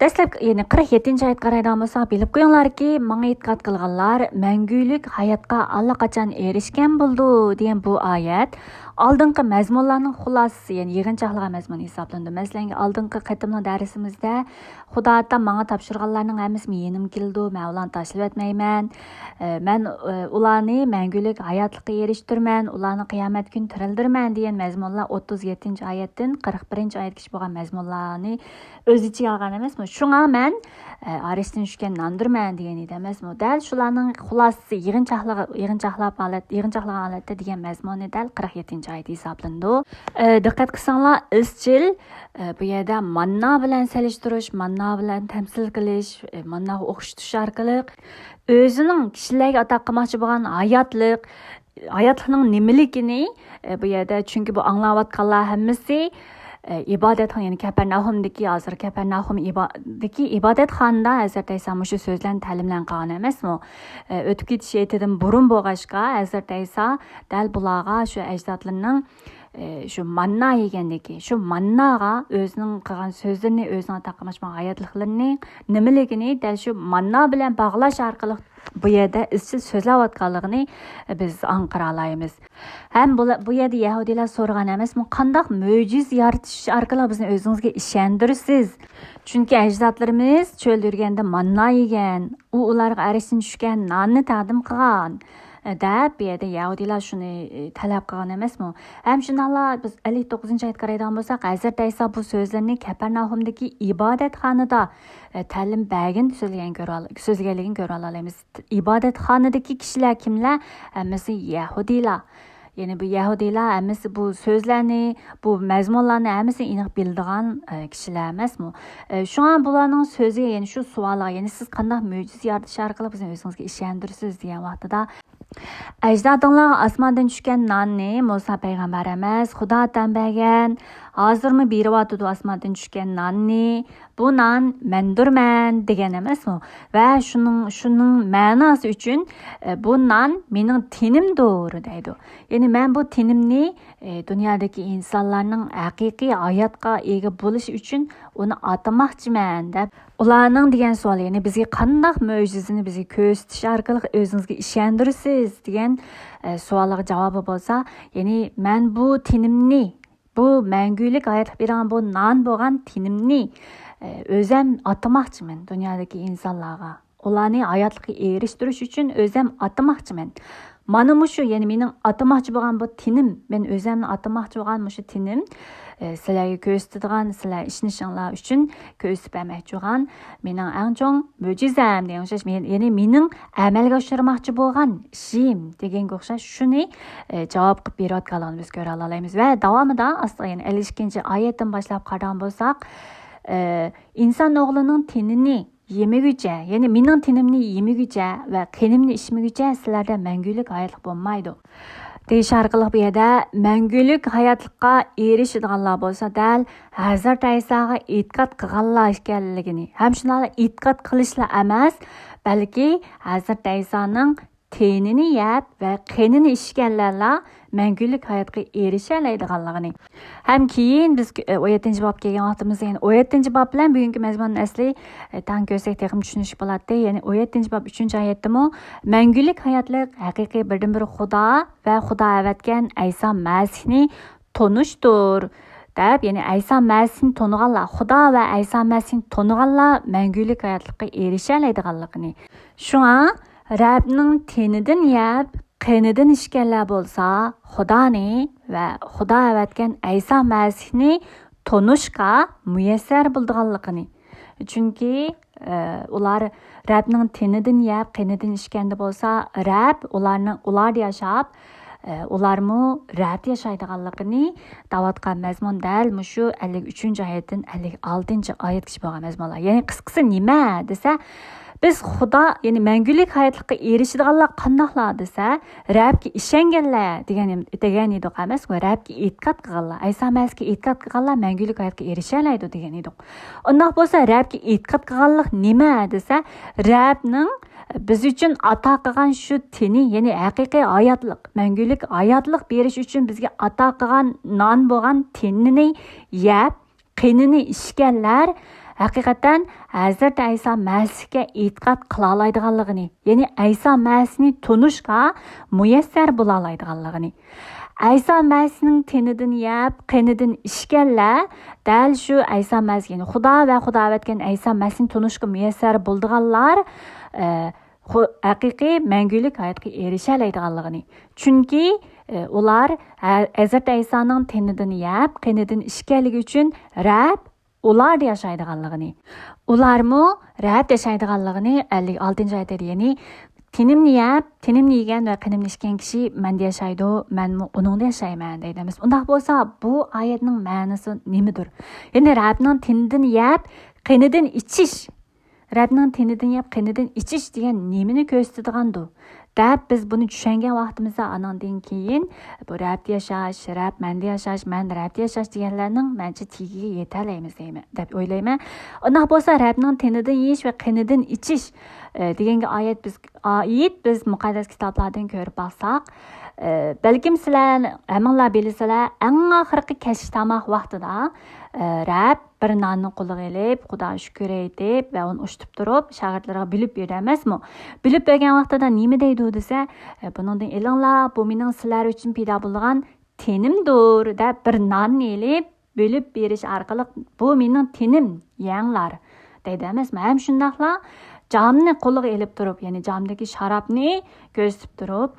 dastlab, ya'ni 47-oyat qaraydigan bo'lsak, bilib qo'yinglarki, menga e'tiqod qilganlar mangulik hayotga allaqachon erishgan bo'ldi degan bu oyat oldingi mazmunlarning xulosasi, ya'ni yig'inchoqlagan mazmun hisoblanadi. Masalan, oldingi qatimli darsimizda Xudodan menga topshirganlarning hammasi mening keldi, men ularni tashlab etmayman. Men ularni mangulik hayotga erishtirman, ularni qiyomat kuni tirildirman degan mazmunlar 37-oyatdan 41-oyatgacha bo'lgan mazmunlarni o'z ichiga olgan emas. Şuna mən arışdan düşkən nandırman degan edi emasmi? Dal shularning xulosasi yig'inchoqlagan holatda degan mazmuni dal 47-oyda hisoblandi. Diqqat qilsanglar, izchil bu yerda manna bilan selishtirish, manna bilan tamsil qilish, manna o'qitish orqali o'zining kishilarga ato qilmoqchi bo'lgan hayotlikning nimaligini bu yerda, chunki bu anglayotganlar hammasi ibodatxona, ya'ni Kapernahumdagi hozir Kapernahumdagi ibodatxonada Hazrat Ayso shu so'zlarni ta'limlan qilgan emasmi? O'tib ketish aytidan burun bo'lg'achqa Hazrat Ayso dal bularga shu ajdodlarning shu manna yegandagi, shu mannaga o'zining qilgan so'zlarini, o'zining taqimochman hayotliklarini nimaligini dal shu manna bilan bog'lash orqali bu yerda izchil so'zlayotganligini biz anqira olamiz. Ham bu yerda Yahudiylar so'ragan emasmi, qandoq mo'jiz yaratish orqali bizni o'zingizga ishontirsiz? Chunki ajdodlarimiz cho'lda yurganda manna yegan, ularga arishdan tushgan nonni taqdim qilgan. Deb bu yerda Yahudiylar shuni talab qilgan emasmi? Ham shundoqla biz 59-oyga qaraydigan bo'lsak, Hazrat Ayso bu so'zlarni Kapernahumdagi ibodatxonada ta'lim bergan so'zlaganligini ko'ra olamiz. Ibodatxonadagi kishilar kimlar? Hammasi Yahudiylar. Ya'ni bu Yahudiylar hammasi bu so'zlarni, bu mazmunlarni hammasi aniq biladigan kishilar emasmi? Shunga bularning so'ziga, ya'ni shu savolga, ya'ni siz qanday mo'jiza yaratish orqali bizni o'zingizga ishontirsiz degan vaqtida ajdodinglar osmondan tushgan nonni Musa payg'ambar emas, Xudodan bergan, hozirmi beryotidi osmondan tushgan nonni, bu non mendirman degan emasmi? Va shuning ma'nosi uchun bu non mening tenimdir deydi. Ya'ni men bu tenimni dunyodagi insonlarning haqiqiy hayotga ega bo'lishi uchun uni atamoqchiman deb ularning degan savol, ya'ni bizga qanday mo'jizani bizga ko'rsatish orqali o'zingizga ishontirsiz degan savolga javobi bo'lsa, ya'ni men bu tenimni, bu mangulik hayotlik bergan bu non bo'lgan tenimni o'zim atamoqchiman dunyodagi insonlarga. Ularni hayotlikka erishtirish uchun o'zim atamoqchiman. Mana shu, ya'ni mening atamoqchi bo'lgan bu tenim, men o'zimni atamoqchi bo'lgan shu tenim sizlarga ko'rsatadigan, sizlar ishonishinglar uchun ko'rsatib bermoqchi bo'lgan mening eng chong mo'jizam degan o'xshash, ya'ni mening amalga oshirmoqchi bo'lgan ishim deganga o'xshash shuni javob qilib berayotganligini biz ko'ra olamiz. Va davomida aslida, ya'ni 52-oyatdan boshlab qaragan bo'lsak, inson o'g'lining tenini yemaguncha, ya'ni mening tenimni yemaguncha va qenimni ichmaguncha sizlarda mangulik hayotlik bo'lmaydi. Deyish orqali bu yerda mangulik hayotlikqa erishadiganlar bo'lsa, dal Hazrat Aysoga e'tiqod qilganlar ekanligini, ham shunday e'tiqod qilishlar emas, balki Hazrat Aysoning tenini yeb va qenini ichganlarla mangulik hayotga erisha oladiganligini. Ham keyin biz 17-bob kelgan vaqtimizda, ya'ni 17-bob bilan bugungi mazmunning asli tan ko'rsak texim tushunish bo'ladi. Ya'ni 17-bob 3-oyatdami mangulik hayotlik haqiqiy birdan-bir Xudo va Xudo avatgan Ayso Masihni tonishdir deb, ya'ni Ayso Masihni toniganlar, Xudo va Ayso Masihni toniganlar mangulik hayotlikka erisha oladiganligini. Shunga Rabbning tenidan yeb, qenidan ichganlar bo'lsa, Xudoni va Xudo avatgan Ayso Masihni tonishga muyassar bo'lganligini. Chunki ular Rabbning tenidan yeb, qenidan ichganda bo'lsa, Rabb ular yashab, ularmu Rabb yashaydiganligini davatgan mazmun dal shu 53-oyatdan 56-oyatgacha bo'lgan mazmunlar. Ya'ni qisqasi nima desa, biz Xudo, ya'ni mangulik hayotlikqa erishadiganlar qandoqlar desa, Rabbga ishonganlar degan edi emas, Rabbga e'tiqod qilganlar, Ayso Masihga e'tiqod qilganlar mangulik hayotga erisha oladi degan edi. Undoq bo'lsa, Rabbga e'tiqod qilganlik nima desa, Rabbning biz uchun ato qilgan shu teni, ya'ni haqiqiy hayotlik, mangulik hayotlik berish uchun bizga ato qilgan non bo'lgan tenini yeb, qenini ichganlar haqiqatan Hazrat Ayso Masihga e'tiqod qila oladiganligini, ya'ni Ayso Masihni tunishga muyassar bo'la oladiganligini. Ayso Masihning tenidan yeb, qenidan ichganlar dal shu Ayso Masih, ya'ni Xudo va Xudo avatgan Ayso Masihni tunishga muyassar bo'lganlar haqiqiy mangulik hayotga erisha oladiganligini. Chunki ular Hazrat Aysoning tenidan yeb, qenidan ichganligi uchun Rabb ular yaşaydiganligini. Ularmı rahat yaşaydiganligini 56 ayet yani tenimni yeb, tenimni yegan va qinimni ichgan kishi menda yashaydi, menmi uningda yashayman deymiz. Undaq bo'lsa, bu oyatning ma'nosi nimadir? Ya'ni Rabbning tenidan yeb, qinidan ichish. Rabbning tenidan yeb, qinidan ichish degan nimani ko'rsatadigandir? Deb biz buni tushungan vaqtimizda anandan keyin bu Rabbda yashash, Rabb menda yashash, men Rabbda yashash deganlarning mencha tegiga yetalaymiz deb o'ylayman. Undaq bo'lsa, Rabbning tenidan yeyish va qinidan ichish deganga oyat biz muqaddas kitoblardan ko'rib baxsak, balkim sizlar hammalar bilasizlar, eng oxirgi kech tamoq vaqtida Rabb bir nonni qo'liga olib, Xudoga shukr aytib va uni ushitib turib, shogirdlarga bilib berdi emasmi? Bilib bergan vaqtida nima deydi desa, buningdan elinglar, bu mening sizlar uchun paydo bo'lgan tenimdir deb bir nonni olib, bilib berish orqali bu mening tenim, yanglar deydi emasmi? Ham shundaqla jamni qo'liga olib turib, ya'ni jamdagi sharobni ko'rsatib turib,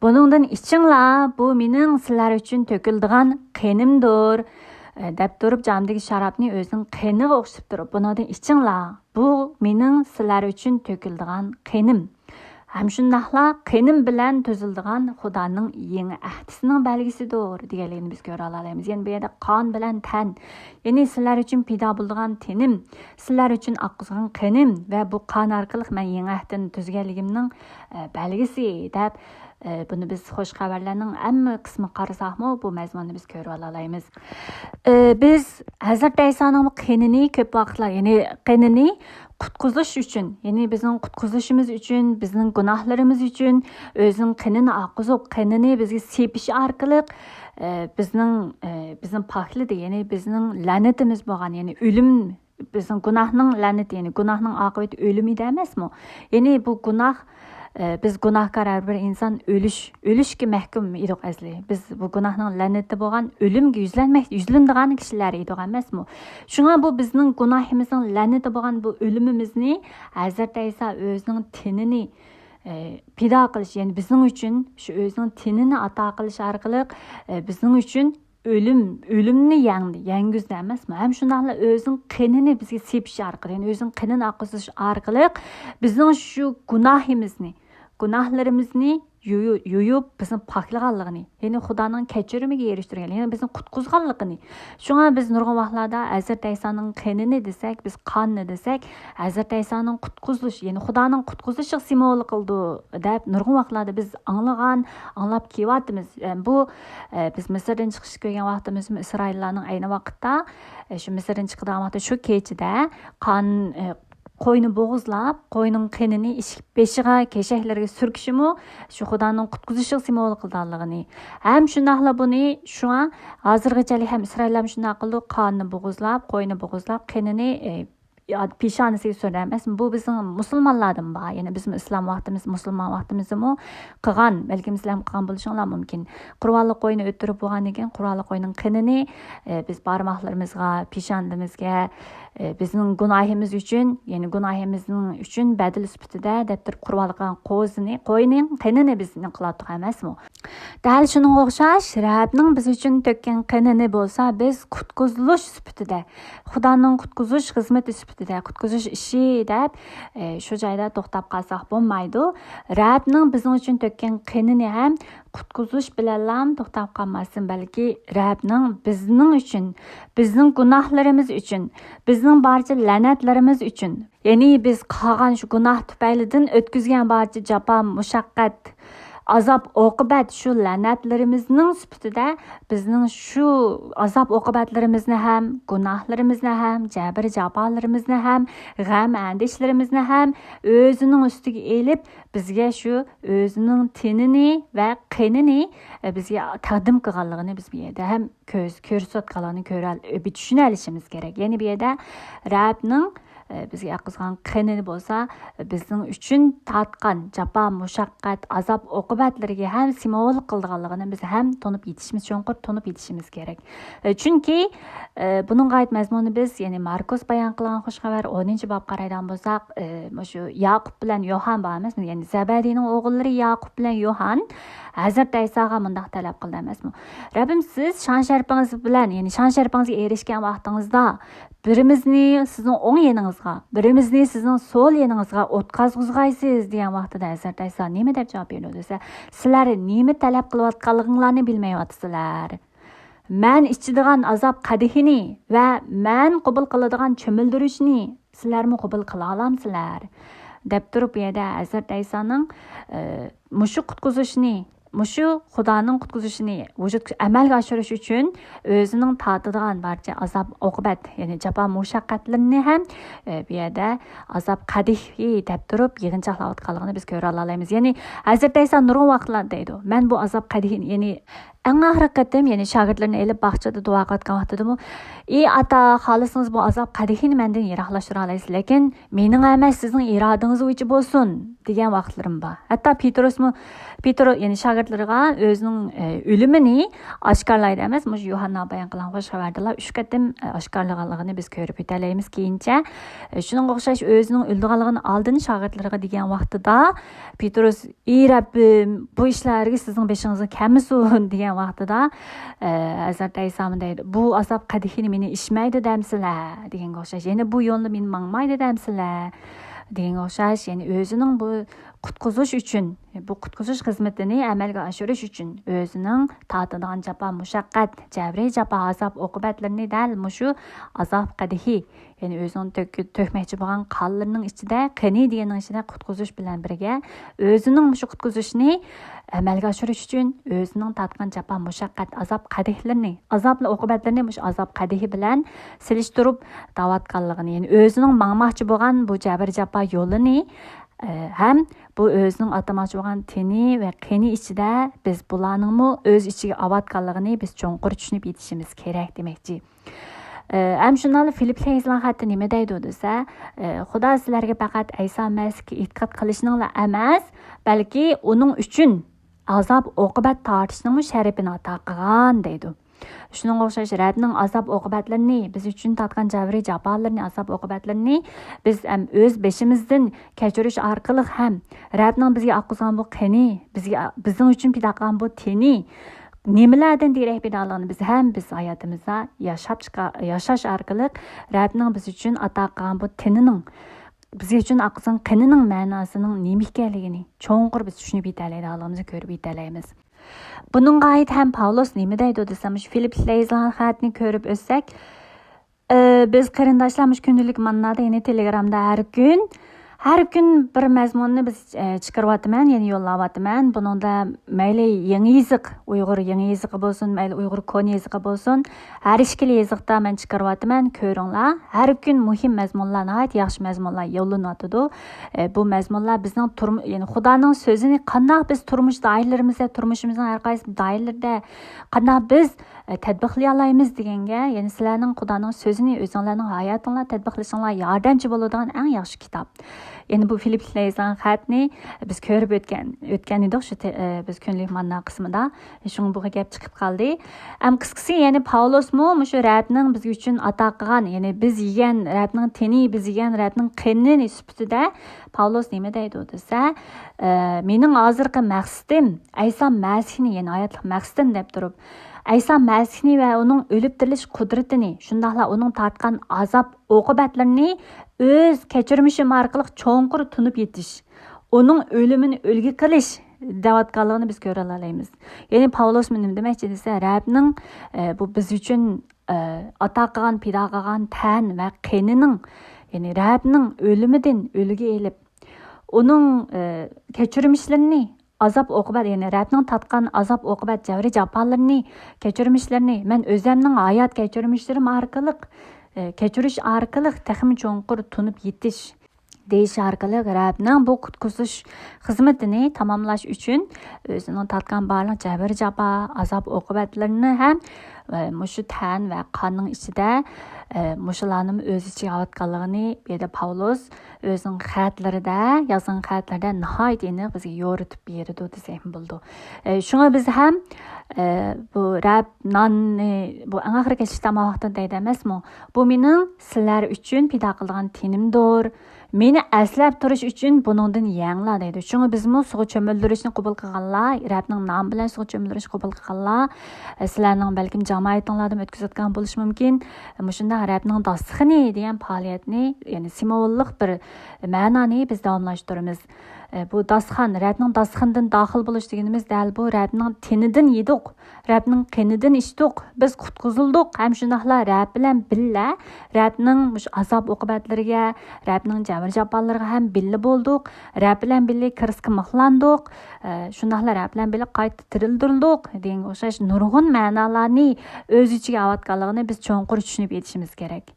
buningdan ichinglar, bu mening sizlar uchun to'kiladigan qonimdir deb turib, jamdagi sharobni o'zining qoniga o'xshab turib, buningdan ichinglar, bu mening sizlar uchun to'kiladigan qonim. Ham shundaqla qonim bilan tuziladigan Xudoning yangi ahdisining belgisidir deganligini biz ko'ra olamiz. Ya'ni bu yerda qon bilan tan, ya'ni sizlar uchun paydo bo'lgan tenim, sizlar uchun oqqizgan qonim va bu qon orqali men yangi ahdini tuzganligimning belgisi deb buni biz xo'sh xabarlarning hamma qismi qarasaqmi, bu mazmunni biz ko'rib olamiz. Biz Hazrat Isoning qonini ko'p vaqtlar, ya'ni qonini qutqizish uchun, ya'ni bizning qutqizishimiz uchun, bizning gunohlarimiz uchun o'zining qonini oqizib, qonini bizga sepish orqali bizning paklidi, ya'ni bizning la'natimiz bo'lgan, ya'ni o'lim, bizning gunohning la'nati, ya'ni gunohning oqibati o'lim edi emasmi? Ya'ni bu gunoh biz gunohkor har bir inson o'lishga mahkum edik asli. Biz bu gunohning la'nati bo'lgan o'limga yuzlanadigan kishilar edik emasmi? Shunga bu bizning gunohimizning la'nati bo'lgan bu o'limimizni Hazrat Iso o'zining tenini pido qilish, ya'ni bizning uchun shu o'zining tenini ato qilish orqali bizning uchun o'limni yangizdi emasmi? Ham shundaqla o'zining qonini bizga sepish orqali, ya'ni o'zining qonini oqizish orqali bizning shu gunohlarimizni yuyib bizni poklaganligini, ya'ni Xudoning kechirimiga erishtirganligini, ya'ni bizni qutqizganligini. Shunga biz nurg'un vaqtlarda Hazrat Isoning qonini desak, biz qonni desak, Hazrat Isoning qutqizish, ya'ni Xudoning qutqizishi simvol qildi deb nurg'un vaqtlarda biz anglab kelyapmiz. Bu biz Misrdan chiqish ko'rgan vaqtimiz, Isroillarning ayni vaqtda shu Misrdan chiqadigan vaqtda shu kechida qo'yni bo'g'izlab, qo'yning qonini eshik beshiga, keshaklarga surkishimi shu Xudoning qutqizishi simvol qilganligini. Ham shundaqla buni shu hozirgacha ham Isroillar shunday qildi, qonni bo'g'izlab, qo'yni bo'g'izlab, qonini peshonasiga suramiz. Bu bizning musulmonlardan bor. Ya'ni biz islom vaqtimiz, musulmon vaqtimizmi qilgan, balki islom qilgan bo'lishinglar mumkin. Qur'onli qo'yni o'tirib bo'lgandan keyin Qur'onli qo'yning qonini biz barmoqlarimizga, peshonamizga bizning gunohimiz uchun, ya'ni gunohimizning uchun badal sifatida debdir qur'onligan qo'yning qonini bizni qiladiq emasmi? Dal shunga o'xshash Rabbning biz uchun to'kkan qonini bo'lsa, biz qutqizilish sifatida, Xudoning qutqizish xizmati sifatida, qutqizish ishi deb shu joyda to'xtab qolsak bo'lmaydi. Rabbning bizning uchun to'kkan qonini ham qutqizish bilan to'xtab qolmasin, balki Rabbning bizning uchun, bizning gunohlarimiz uchun, bizning barcha la'natlarimiz uchun, ya'ni biz qilgan shu gunoh tufaylidan o'tkazgan barcha jafo, mushaqqat, azob oqibat shu la'natlarimizning sifatida bizning shu azob oqibatlarimizni ham, gunohlarimizni ham, jabr jafolarimizni ham, g'am andishlarimizni ham o'zining ustiga elib bizga shu o'zining tenini va qonini bizga taqdim qilganligini biz bu yerda ham ko'rsatganligini tushuna olishimiz kerak. Ya'ni bu yerda Rabbning bizga aqizgan qonini bo'lsa, bizning uchun tatgan jafo, mushaqqat, azob oqibatlariga ham simvol qilganligini biz ham chonqur tunib yetishimiz kerak. Chunki buning g'oyat mazmuni biz, ya'ni Markus bayon qilgan xush xabar 10-bob qaraydigan bo'lsak, shu Yaqub bilan Yohan bor emasmi? Ya'ni Zabadiyning o'g'illari Yaqub bilan Yohan Hazrat Isoga mundaq talab qildi emasmi? Rabbim, siz shon sharpingiz bilan, ya'ni shon sharpingizga erishgan vaqtingizda birimizni sizning o'ng yeningizga, birimizni sizning so'l yeningizga o'tkazg'izg'aysiz degan vaqtida Hazrat Ayso nima deb javob berdi desa, sizlar nima talab qilayotganligingizni bilmayapsizlar. Men ichadigan azob qadihini va men qabul qiladigan cho'mildirishni sizlarmi qabul qila olamsizlar deb turib yerda Hazrat Aysoning mushu qutqizishni Muşu Xudoning qutqizishini vujudga amalga oshirish uchun o'zining tatadigan barcha azob oqibat, ya'ni jafo mushaqqatlarni ham bu yerda azob qadihi deb turib yig'inchoqlayotganligini biz ko'ra olamiz. Ya'ni Hazrat Ayso nurg'un vaqtlar deydi. Men bu azob qadihini, ya'ni eng oxirgi qatim, ya'ni shogirdlarni elib bog'chada duo qilayotgan vaqtida ey ata, xohlasangiz bu azob qadihini mendan yiroqlashtira olasiz, lekin mening emas sizning irodangiz bo'yicha bo'lsin degan vaqtlarim bor. Hatto Petro ya'ni shogirdlariga o'zining o'limini oshkorlaydi emas, mush Yohanna bayon qilgan xush xabardalar 3 qatim oshkorlaganligini biz ko'rib o'tamiz. Keyincha shuningga o'xshash o'zining o'ldiganligini oldin shogirdlariga degan vaqtida Petros ey Rabbim, bu ishlarga sizning beshingizni kammisin degan vaqtida Hazrat Ayso deydi, bu azob qadihini meni ishmaydi demsizlar deganga o'xshash. Ya'ni bu yo'lni men mangmaydi demsizlar deganga o'xshash. Ya'ni o'zining bu qutqizish uchun, bu qutqizish xizmatini amalga oshirish uchun o'zining tatadigan jafo mushaqqat, jabri jafo azob oqibatlarini dal mushu azob qadihi, ya'ni o'zining to'kmoqchi bo'lgan qonlarning ichida, qani deganning ichida qutqizish bilan birga o'zining mushu qutqizishni amalga oshirish uchun o'zining tatgan jafo mushaqqat, azob qadihlarni, azobli oqibatlarni mush azob qadihi bilan silishtirib davatganligini, ya'ni o'zining mangmoqchi bo'lgan bu jabr jafo yo'lini ham bu o'zining atamoqchi bo'lgan tini va qani ichida biz bularningmi o'z ichiga avatganligini biz cho'nqur tushunib yetishimiz kerak demoqchi. Ham shundan Filippga yozgan xatda nima deydi desa, Xudo sizlarga faqat Ayso Masihga e'tiqod qilishinglar emas, balki uning uchun azob oqibat tortishning sharafini ato qilgan deydi. Shuningga o'xshash Rabbning azob oqibatlarini, biz uchun tatgan jabri jafolarni, azob oqibatlarini biz ham o'z beshimizdan kechirish orqali ham Rabbning bizga oqizgan bu qani, bizning uchun pido qilgan bu tini nimalardan derak berganligini biz hayotimizda yashash orqali Rabbning biz uchun ato qilgan bu tinining, biz uchun oqizgan qanining ma'nosining nima ekanligini cho'nqur biz tushunib yetalayotganligimizni ko'rib yetalaymiz. Bununla ait hem Pavlos nima deydi desam, Filippga yozgan xatni ko'rib o'tsak, biz qarindoshlarimiz kundalik mannada, ya'ni Telegramda har kun bir mazmunni biz chiqaryapman, ya'ni yo'llayapman. Buningda mayli yangi yoziq, Uyg'ur yangi yoziqi bo'lsin, mayli Uyg'ur koni yoziqi bo'lsin, har ikkala yoziqda men chiqaryapman. Ko'ringlar, har kun muhim mazmunlar, yaxshi mazmunlar yo'llanadi. Bu mazmunlar bizning ya'ni Xudoning so'zini qanday biz turmush doiralarimizda, turmushimizning har qaysi doiralarida qanday biz tadbiqlay olamiz deganga, ya'ni sizlarning Xudoning so'zini o'zingizlarning hayotingizda tadbiqlashinglar yordamchi bo'ladigan eng yaxshi kitob. Ya'ni bu Filippga yozgan xatni biz ko'rib o'tgan edik shu biz kunlik manna qismida. Shunga bu gap chiqib qoldi. Ham qisqasi, ya'ni Pavlosmi shu Rabbning biz uchun ato qilgan, ya'ni biz yegan Rabbning teni, biz yegan Rabbning qanini sifatida Pavlos nima deydi desa, mening hozirgi maqsadim Ayso Masihni, ya'ni hayotlik maqsadim deb turib, Ayso Masihni va uning o'lib dirilish qudratini, shundaqla uning tortgan azob oqibatlarini o'z kechirmishim orqali cho'nqur tunib yetish, uning o'limini o'lgi qilish deyotganligini biz ko'ra olamiz. Ya'ni Pavlos nima demoqchi desa, Rabbning bu biz uchun ato qilgan, pido qilgan tan va qanining, ya'ni Rabbning o'limidan o'lgi elib, uning kechirmishlarini, azob oqibat, ya'ni Rabbning tatgan azob oqibat javri jafolarni, kechirmishlarini men o'zimning hayot kechirmishlarim orqali kechirish orqali texmi cho'nqur tunib yetish deyish orqali Rabbning bu qutqizish xizmatini tamomlash uchun o'zining tatgan barliq jabr jafo azob oqibatlarini ham mushu tan va qonning ichida mushularni o'z ichiga olganligini bu yerda Pavlos o'zining xatlarida, yozgan xatlarda nihoyat aniq bizga yo'ritib berdi desak bo'ldi. Shunga biz ham bu Rabb nonni bu eng oxirgi ishtamoqda deydi emasmi? Bu mening sizlar uchun pido qilgan tenimdir. Meni aslab turish uchun buningdan yanglar deydi. Shunga bizmi suv cho'mildirishni qabul qilganlar, Rabbning nomi bilan suv cho'mildirishni qabul qilganlar, sizlarning balkim jamoatinglardan o'tkazayotgan bo'lishi mumkin. Shunda Rabning dasxini degan faoliyatni, ya'ni simvollik bir ma'noni biz davomlashtiramiz. Bu dasxan, Rabning dasxanidan daxil bo'lish deganimiz dal bu Rabning tenidan yedik, Rabning qinidan ichdik, biz qutqizildik. Ham shundaqla Rab bilan billa Rabning azob oqibatlariga, Rabning jabr jabonlariga ham billa bo'ldik. Rab bilan billa kirishga mixlandik. Shundaqla Rab bilan billa qayta tirildirdik degan o'xshash nurg'un ma'nolarni o'z ichiga olganligini biz cho'nqur tushunib yetishimiz kerak.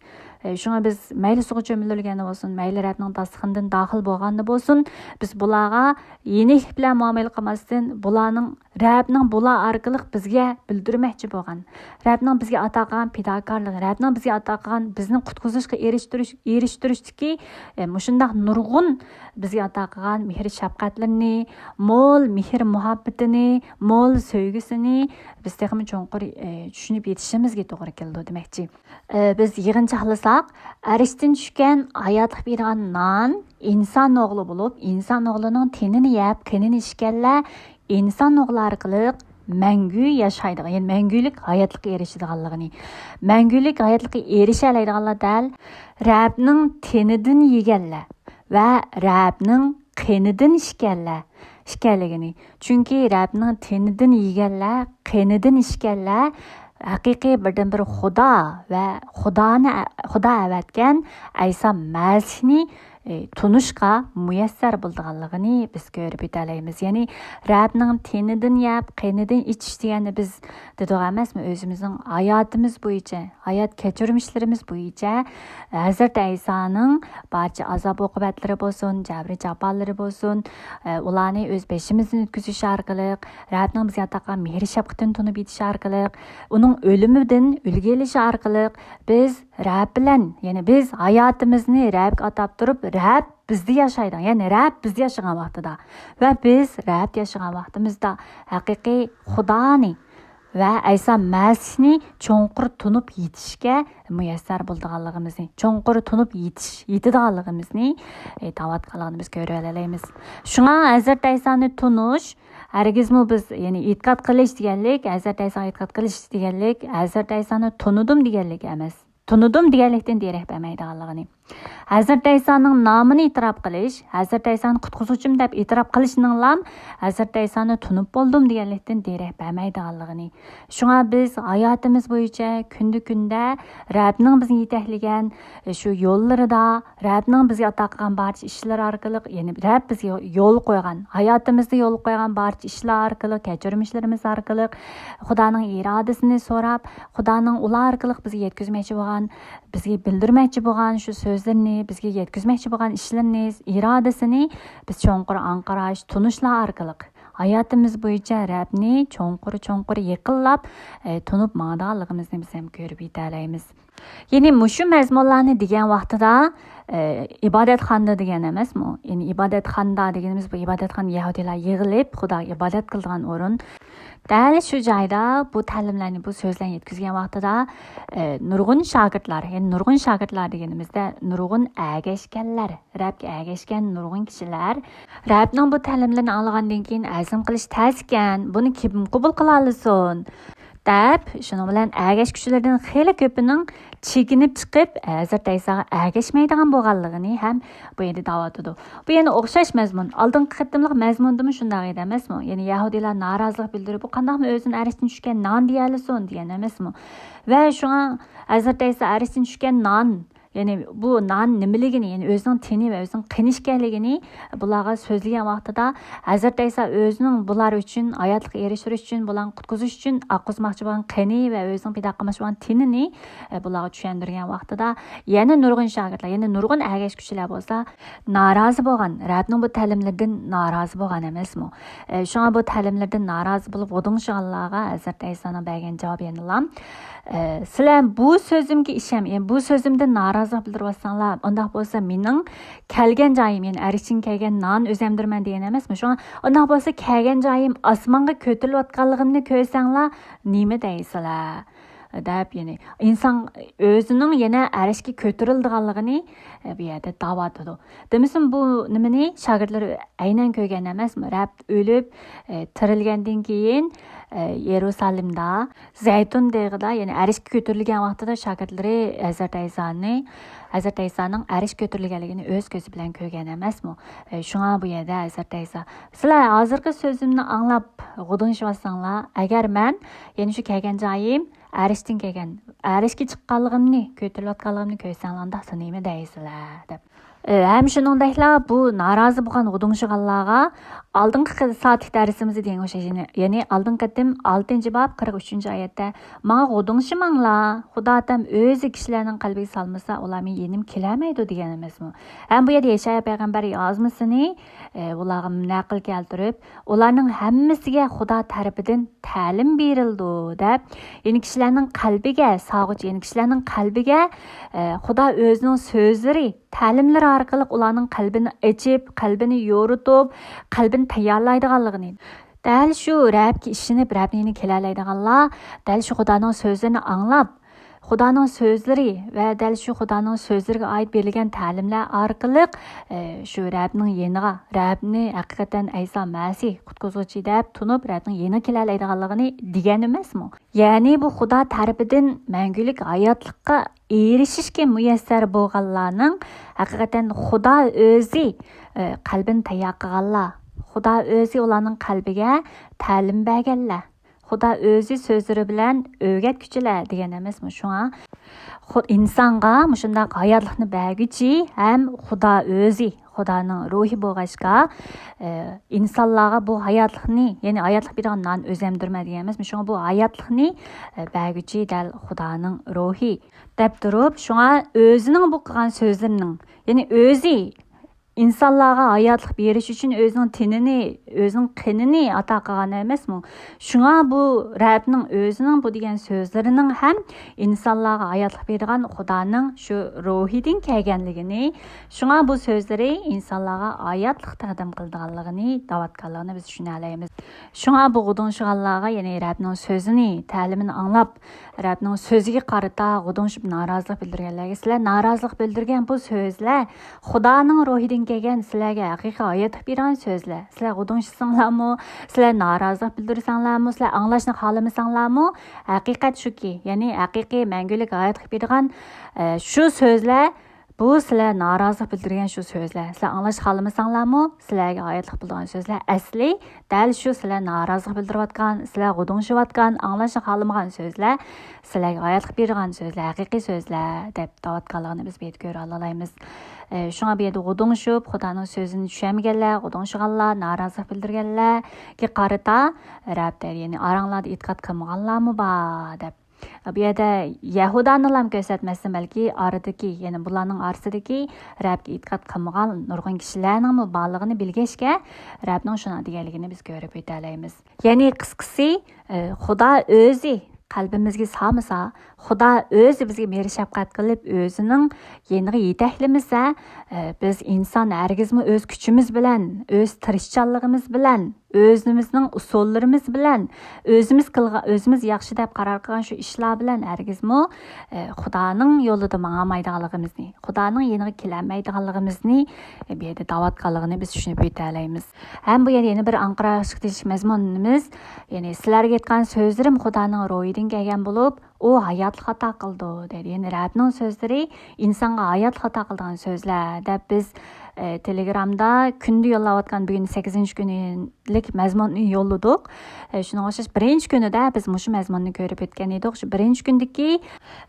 Şuna biz mayli suğa çömülürgeni olsun, mayli Rabning dasxanidan daxil bo'lganda bo'lsin, biz bularga yenik bilan muomala qilmasdan, bularning Rabning bular orqali bizga bildirmoqchi bo'lgan, Rabning bizga ato qilgan fidokorlik, Rabning bizga ato qilgan bizni qutqizishga erishtirishdiki, mushundaq nurg'un bizga ato qilgan mehr shafqatlarini, mo'l mehr muhabbatini, mo'l sevgisini biz texmi cho'nqur tushunib yetishimizga to'g'ri keldi demoqchi. Biz yig'inchoqlasak, arishdan tushgan hayotga bergan non inson o'g'li bo'lib, inson o'g'lining tenini yeb, qinini ichganlar inson o'g'li orqali mangu yashaydigan, ya'ni mangulik hayotlikka erishadiganligini, mangulik hayotlikka erisha oladiganlar dal Rabning tenidan yeganlar va Rabning qinidan ichganlar ishkanligini. Chunki Rabning tenidan yeganlar, qinidan ichganlar haqiqiy birdan bir Xudo va Xudo avatgan Ayso Masihni tunishqa muyassar bo'lganligini biz ko'rib yetalaymiz. Ya'ni Rabning tenidan yeb, qinidan ichish degani biz dedik emasmi, o'zimizning hayotimiz bo'yicha, hayot kechirmishlarimiz bo'yicha Hazrat Aysoning barcha azob oqibatlari bo'lsin, jabr jabonlari bo'lsin, ularni o'z beshimizdan o'tkazish orqali, Rabning bizga taqan mehr shafqatini tunib yetish orqali, uning o'limidan ulgilishi orqali biz Rab bilan, ya'ni biz hayotimizni Rabga atab turib, Rab bizda yashaydi. Ya'ni Rab bizda yashagan vaqtida va biz Rab yashagan vaqtimizda haqiqiy Xudoni va Ayso Masihni cho'nqur tunib yetishga muyassar bo'lganligimizni, cho'nqur tunib yetadiganligimizni da'vat qilganimiz biz ko'rib olamiz. Shunga Hazrat Aysoni tunish hargizmi biz, ya'ni e'tiqod qilish deganlik, Hazrat Aysoga e'tiqod qilish deganlik, Hazrat Aysoni tunidim deganlik emas. Tunudim deganlikdan derak bermaydiganligini. Hazrat Aysoning nomini e'tirof qilish, Hazrat Aysoni qutqizuvchim deb e'tirof qilishning lam Hazrat Aysoni tunib bo'ldim deganlikdan derak bermaydiganligini. Shunga biz hayotimiz bo'yicha kunda Rabning bizni yetaklagan shu yo'llarida, Rabning bizga ato qilgan barcha ishlar orqali, ya'ni Rab bizga yo'l qo'ygan, hayotimizda yo'l qo'ygan barcha ishlar orqali, kechirmishlarimiz orqali, Xudoning irodasini so'rab, Xudoning ular orqali bizga yetkazmoqchi bo'lgan, bizga bildirmoqchi bo'lgan shu so'zlarni, bizga yetkazmoqchi bo'lgan ishlarni, irodasini biz cho'nqur anqarash, tunishlar orqali hayotimiz bo'yicha Rabni cho'nqur yaqinlab tunib ma'noligimizni biz ham ko'rib yetalaymiz. Ya'ni mushu mazmunlarni degan vaqtida ibodatxonda degan emasmi? Ya'ni ibodatxonda deganimiz bu ibodatxon yahudiylar yig'ilib Xudoga ibodat qilgan o'rin. Dal shu joyda bu ta'limlarni, bu so'zlarni yetkazgan vaqtida nurg'un shogirdlar, ya'ni nurg'un shogirdlar deganimizda nurg'un agashganlar, Rabga agashgan nurg'un kishilar Rabning bu ta'limlarni olgandan keyin azm qilish taskan, buni kim qabul qila olsin deb, shuning bilan agash kishilardan xeyli ko'pining chekinib chiqib Hazrat Aysoga agashmaydigan bo'lganligini ham bu yerda da'vat etdi. Bu yana o'xshash mazmun. Oldingi qitimliq mazmundimi shunday edi emasmi? Ya'ni yahudiylar norozilik bildirib, bu qandaqmi o'zini arishdan tushgan non deyalisin degan emasmi? Va shunga Hazrat Ayso arishdan tushgan non, ya'ni bu non nimaligini, ya'ni o'zining teni va o'zining qinishganligini bularga so'zlagan vaqtida Hazrat Ayso o'zining bular uchun hayotga erishish uchun, bularni qutqizish uchun oqizmoqchi bo'lgan qini va o'zining pido qilmoqchi bo'lgan tenini bularga tushuntirgan vaqtida yana nurg'un shogirdlar, yana nurg'un agash kuchilar bo'lsa norozi bo'lgan, Rabning bu ta'limlardan norozi bo'lgan emasmi? Shunga bu ta'limlardan norozi bo'lib o'ding'ishganlarga Hazrat Aysoning bergan javob yana sizlar bu so'zimga isham, ya'ni bu so'zimdan norozilik bildiribsizlar, undaq bo'lsa mening kelgan joyim, ya'ni arishing kelgan non o'zimdirman degan emasmi? Shunga undaq bo'lsa kelgan joyim osmonga ko'tarilayotganligimni ko'rsanglar nima deysizlar? deb yani inson o'zining yana arishga ko'tarilganligini bu yerda da'vatidi. Demisin bu nimani shogirdlar aynan ko'rgan emasmi? Rab o'lib tirilgandan keyin Yerusalimda Zaytun deg'ida yani arishga ko'tarilgan vaqtida shogirdlari Hazrat Aysoning arish ko'tarilganligini o'z ko'zi bilan ko'rgan emasmi? Shunga bu yerda Hazrat Ayso sizlar hozirgi so'zimni anglab g'udinishvatsanglar, agar men yani shu kelgan joyim arishdan kelgan, arishga chiqqanligimni, ko'tarilayotganligimni ko'rsanglar, nima deysizlar deb. Hem shuningdekla bu norozi bo'lgan g'udinishganlarga oldingi soatlik darsimizda degan o'xshaydi. Ya'ni oldingi qatim 6-bob 43-oyatda "Menga g'udinishmanglar, Xudo tam o'zi kishilarning qalbiga solmasa, ular men yenim kelmaydi" degan emasmi? Ham bu yerda Yeshaya payg'ambar yozmasini ularga naql keltirib, ularning hammasiga Xudo tarafidan ta'lim berildi deb, ya'ni kishilarning qalbiga sog'ich, ya'ni kishilarning qalbiga Xudo o'zining so'zlari ta'limlar orqali ularning qalbini ochib, qalbini yo'ritib, qalbini tayyorlaydiganligini. Dal shu Rabga ishonib, Rabbini kelalaydiganlar, dal shu Xudoning so'zlarini anglab, Xudoning so'zlari va dal shu Xudoning so'zlariga oid berilgan ta'limlar orqali shu Rabbning yeniga, Rabbni haqiqatan Ayso Masih qutquzuvchi deb tunib, Rabbning yeniga kelalaydiganligini degan emasmi? Ya'ni bu Xudo tarafidan mangulik hayotlikqa erishishga muyassar bo'lganlarning haqiqatan Xudo o'zi qalbini tayyor qilganlar, Xudo o'zi ularning qalbiga ta'lim berganlar, Xudo o'zi so'zlari bilan o'rgatguchilar degan emasmi? Shunga insonga shunday hayotlikni berguchi ham Xudo o'zi, Xudoning ruhi bo'lg'achqa insonlarga bu hayotlikni, ya'ni hayotlik bergan non o'zamdirma degan emasmi? Shunga bu hayotlikni berguchi dal Xudoning ruhi deb turib, shunga o'zining bu qilgan so'zlarining, ya'ni o'zi insonlarga hayotlik berish uchun o'zining tenini, o'zining qinini ato qilgan emasmi? Shunga bu Rabbning o'zining bu degan so'zlarining ham insonlarga hayotlik bergan Xudoning shu ruhidan kelganligini, shunga bu so'zlari insonlarga hayotlik taqdim qilganligini da'vatganligini biz tushuna olamiz. Shunga bu g'udinishganlarga, ya'ni Rabbning so'zini, ta'limini anglab, Rabbning so'ziga qarata g'udinishib norozilik bildirganlarga, sizlar norozilik bildirgan bu so'zlar Xudoning ruhidan kelgan sizlarga haqiqiy hayot bergan so'zlar. Sizlar g'udinishsanglarmi, sizlar norozilik bildirsanglarmi, sizlar anglashni xohlamasanglarmi, haqiqat shuki, ya'ni haqiqiy mangulik hayot bergan shu so'zlar bu sizlar norozilik bildirgan shu so'zlar. Sizlar anglashni xohlamasanglarmi, sizlarga hayotlik bildirgan so'zlar asli dal shu sizlar norozilik bildirayotgan, sizlar g'udinishayotgan, anglashni xohlamagan so'zlar, sizlarga hayotlik bergan so'zlar, haqiqiy so'zlar deb da'vatganligini biz bu yerda ko'ra olamiz. Shunga bu yerda g'udinishib, Xudoning so'zini tushunmaganlar, g'udinishganlar, norozilik bildirganlarga qarata Rabb ya'ni oranglarda e'tiqod qilmaganlarmi bor deb. Bu yerda Yahudanlar ko'rsatmasdan balki oradagi, ya'ni bularning orasidagi Rabbga e'tiqod qilmagan nurg'un kishilarning borlig'ini bilgachga Rabbning shuna deganligini biz ko'rib o'tamiz. Ya'ni qisqasi Xudo o'zi qalbimizga solmasa, Xudo o'zi bizga mehr shafqat qilib o'zining yeniga yetaklamasa, biz inson hargizmi o'z kuchimiz bilan, o'z tirishchanligimiz bilan, o'zimizning usullarimiz bilan, o'zimiz yaxshi deb qaror qilgan shu ishlar bilan hargizmi Xudoning yo'lida mangmaydiganligimizni, Xudoning yeniga kelmaydiganligimizni bu yerda da'vatganligini biz tushunib o'tamiz. Ham bu yerda yana bir anqirashlik mazmunimiz, ya'ni sizlarga aytgan so'zlarim Xudoning ro'yidan kelgan bo'lib, u hayotlik xato qildi dedi. Ya'ni Rabbning so'zlari insonga hayotlik xato qilgan so'zlar deb biz Telegramda kunda yo'llayotgan bugun 8-kunlik mazmunni yo'lladik. Shunga o'xshash birinchi kunida biz shu mazmunni ko'rib o'tgan edik. Shu birinchi kundagi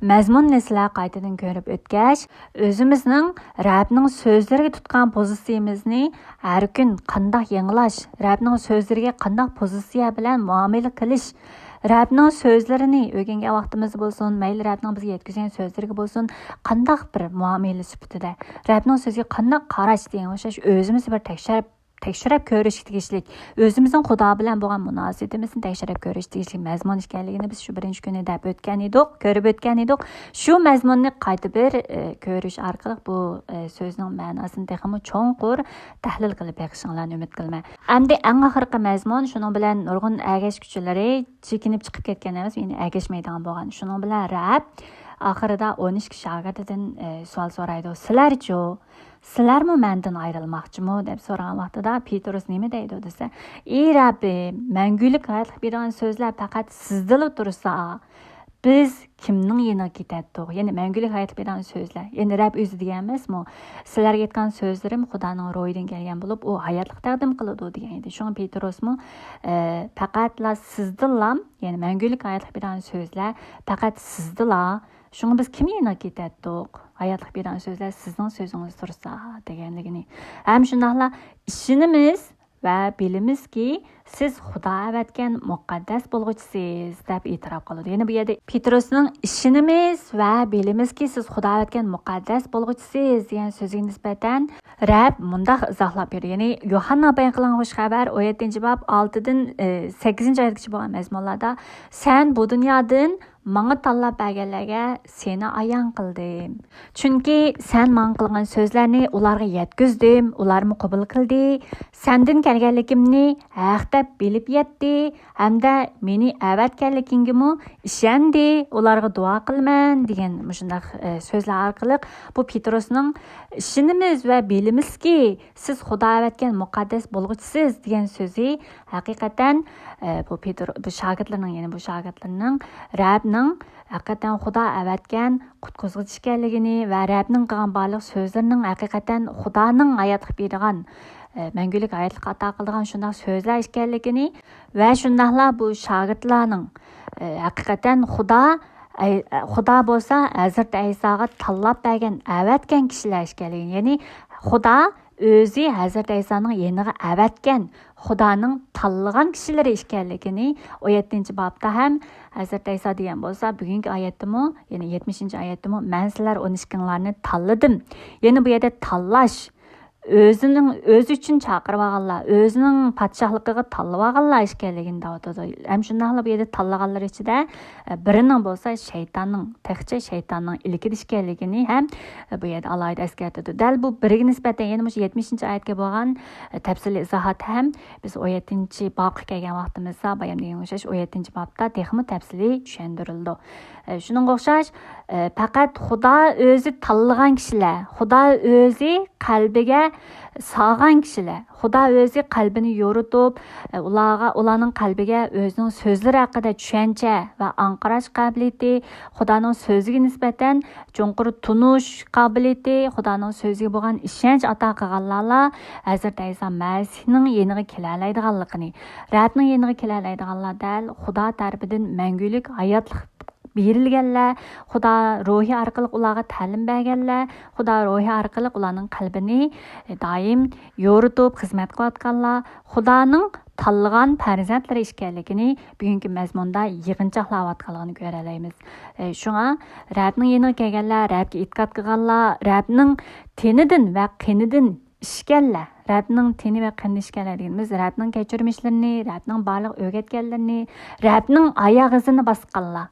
mazmunni sizlar qaytadan ko'rib o'tgach, o'zimizning Rabbning so'zlariga tutgan pozitsiyamizni har kun qanday yangilash, Rabbning so'zlariga qanday pozitsiya bilan muomala qilish, Rabbning so'zlarini o'rgangan vaqtimiz bo'lsin, mayli Rabbning bizga yetkazgan so'zlariga bo'lsin, qanday bir muomala sifatida, Rabbning so'ziga qanday qarash degan o'xshash o'zimiz bir tekshirib tekshirib ko'rish tegishlik. O'zimizning Xudo bilan bo'lgan munosabatimizni tekshirib ko'rish tegishlik mazmun ekanligini biz shu birinchi kuni deb o'tgan edik, ko'rib o'tgan edik. Shu mazmunni qayta bir ko'rish orqali bu so'zning ma'nosini texmi cho'nqur tahlil qilib beqishinglarni umid qilman. Endi eng oxirgi mazmun shuning bilan nurg'un agash kuchlari chekinib chiqib ketgan emas, ya'ni agashmaydigan bo'lgan. Shuning bilan Rab oxirida 12 shogirdidan savol so'raydi. Sizlarchi sizlarmi mendan ayrilmoqchimi deb so'ragan vaqtida Petrus nima deydi desa, "Ey Rabbim, mangulik hayotlik bergan so'zlar faqat sizdala tursa, biz kimning yeniga ketadiq?" Ya'ni mangulik hayot bergan so'zlar. Endi Rab o'zi degan emasmi? Sizlarga aytgan so'zlarim Xudoning ro'yidan kelgan bo'lib, u hayotlik taqdim qiladi degan edi. Shunga Petrusmi faqatla sizdala, ya'ni mangulik hayotlik bergan so'zlar faqat sizdala. Shunga biz kim yeniga ketadiq? Hayotlik bergan so'zlar sizning so'zingiz tursa deganligini. Ham shundaqla ishonamiz va bilimizki siz Xudo avatgan muqaddas bo'lg'uchisiz deb e'tirof qiladi. Ya'ni bu yerda Petrusning ishonamiz va bilimizki siz Xudo avatgan muqaddas bo'lg'uchisiz degan so'ziga nisbatan Rab mundaq izohlab berdi. Ya'ni Yohanna bayon qilgan xush xabar 17-bob 6dan 8-oyatgacha bo'lgan mazmunlarda sen bu dunyodan manga tanlab berganlarga seni ayon qildim. Chunki sen men qilgan so'zlarni ularga yetkazdim, ularni qabul qildi. Sendan kelganligimni haq deb bilib yetdi, hamda meni avatganligingimi ishondi, ularga duo qilman degan shunday so'zlar orqali bu Petrusning ishonimiz va bilimizki siz Xudo avatgan muqaddas bo'lg'uchisiz degan so'zi haqiqatan bu shogirdlarning, ya'ni bu shogirdlarning Rabning haqiqatan Xudo avatgan qutquzg'ich ekanligini va Rabning qilgan barliq so'zlarining haqiqatan Xudoning hayotga bergan mangulik hayotlik ato qilgan shunday so'zlar ekanligini va shundaqla bu shogirdlarning haqiqatan Xudo bo'lsa Hazrat Aysoga tanlab bergan avatgan kishilar ekanligini, ya'ni Xudo o'zi Hazrat Aysoning yeniga avatgan Xudoning tanlagan kishilari ekanligini 17-bobda ham Hazrat Ayso degan bo'lsa, bugungi oyatdimi, ya'ni 70-oyatdimi, men sizlar 12larni tanladim. Ya'ni bu yerda tanlash o'zi uchun chaqirib olganlar, o'zining podshohligiga tanlab olganlar ekanligini aytadi. Ham shundaqla bu yerda tanlaganlar ichida birining bo'lsa shaytonning ilkidi ekanligini ham bu yerda alohida eskartadi. Dal bu biriga nisbatan yana shu 70-oyatga bo'lgan tafsiliy izohat ham biz 17-bobga kelgan vaqtimizda bayon degan o'xshash 17-bobda texmi tafsiliy tushuntirildi. Shuningga o'xshash faqat Xudo o'zi tanlagan kishilar, Xudo o'zi qalbiga sağgan kishilar, Xudo o'zi qalbini yoritib, ularning qalbiga o'zining so'zlari haqida tushuncha va anqirash qobiliyati, Xudoning so'ziga nisbatan cho'nqur tunish qobiliyati, Xudoning so'ziga bo'lgan ishonch ato qilganlar Hazrat Ayso Masihning yeniga kela oladiganligini, Rabning yeniga kela oladiganlar dal Xudo tarafidan mangulik hayotlik berilganlar, Xudo ruhi orqali ularga ta'lim berganlar, Xudo ruhi orqali ularning qalbini doim yoritib xizmat qilayotganlar, Xudoning tanlagan farzandlari ekanligini bugungi mazmunda yig'inchoqlayotganligini ko'ra olamiz. Shunga Rabning yeniga kelganlar, Rabga e'tiqod qilganlar, Rabning tenidan va qinidan ishganlar, Rabning teni va qini ishganlar deganimiz Rabning kechirmishlarini, Rabning barliq o'rgatganlarini, Rabning oyoq izini bosganlar.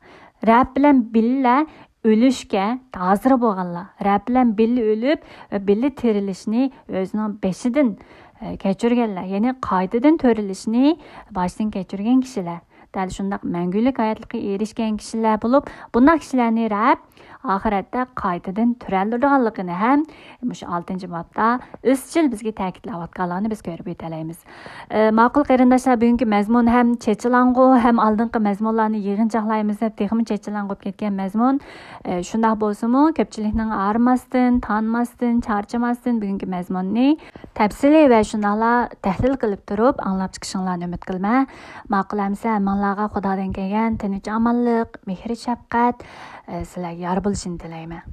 Rab bilan billa o'lishga hozir bo'lganlar, Rab bilan billa o'lib va billa tirilishni o'zining beshidan kechirganlar, ya'ni qaytadan tirilishni boshdan kechirgan kishilar. Dal shundaq mangulik hayotlikka erishgan kishilar bo'lib, bunday kishilarni Rab oxiratda qaytadan turaldirganligini ham shu 6-bobda izchil bizga ta'kidlayotganligini biz ko'rib o'tamiz. Ma'qul qarindoshlar, bugungi mazmun ham chechilangu, ham oldingi mazmunlarni yig'inchoqlaymiz deb texmi chechilangib ketgan mazmun. Shundaq bo'lsa-mu, ko'pchilikning arimasdan, tanmasdan, charchamasdan bugungi mazmunni tafsiliy va shundaqla tahlil qilib turib anglab chiqishinglarni umid qilman. Ma'qul hamsa manlarga Xudodan kelgan tinch amonlik, mehr, shafqat sizlarga yor bo'lishini tilayman.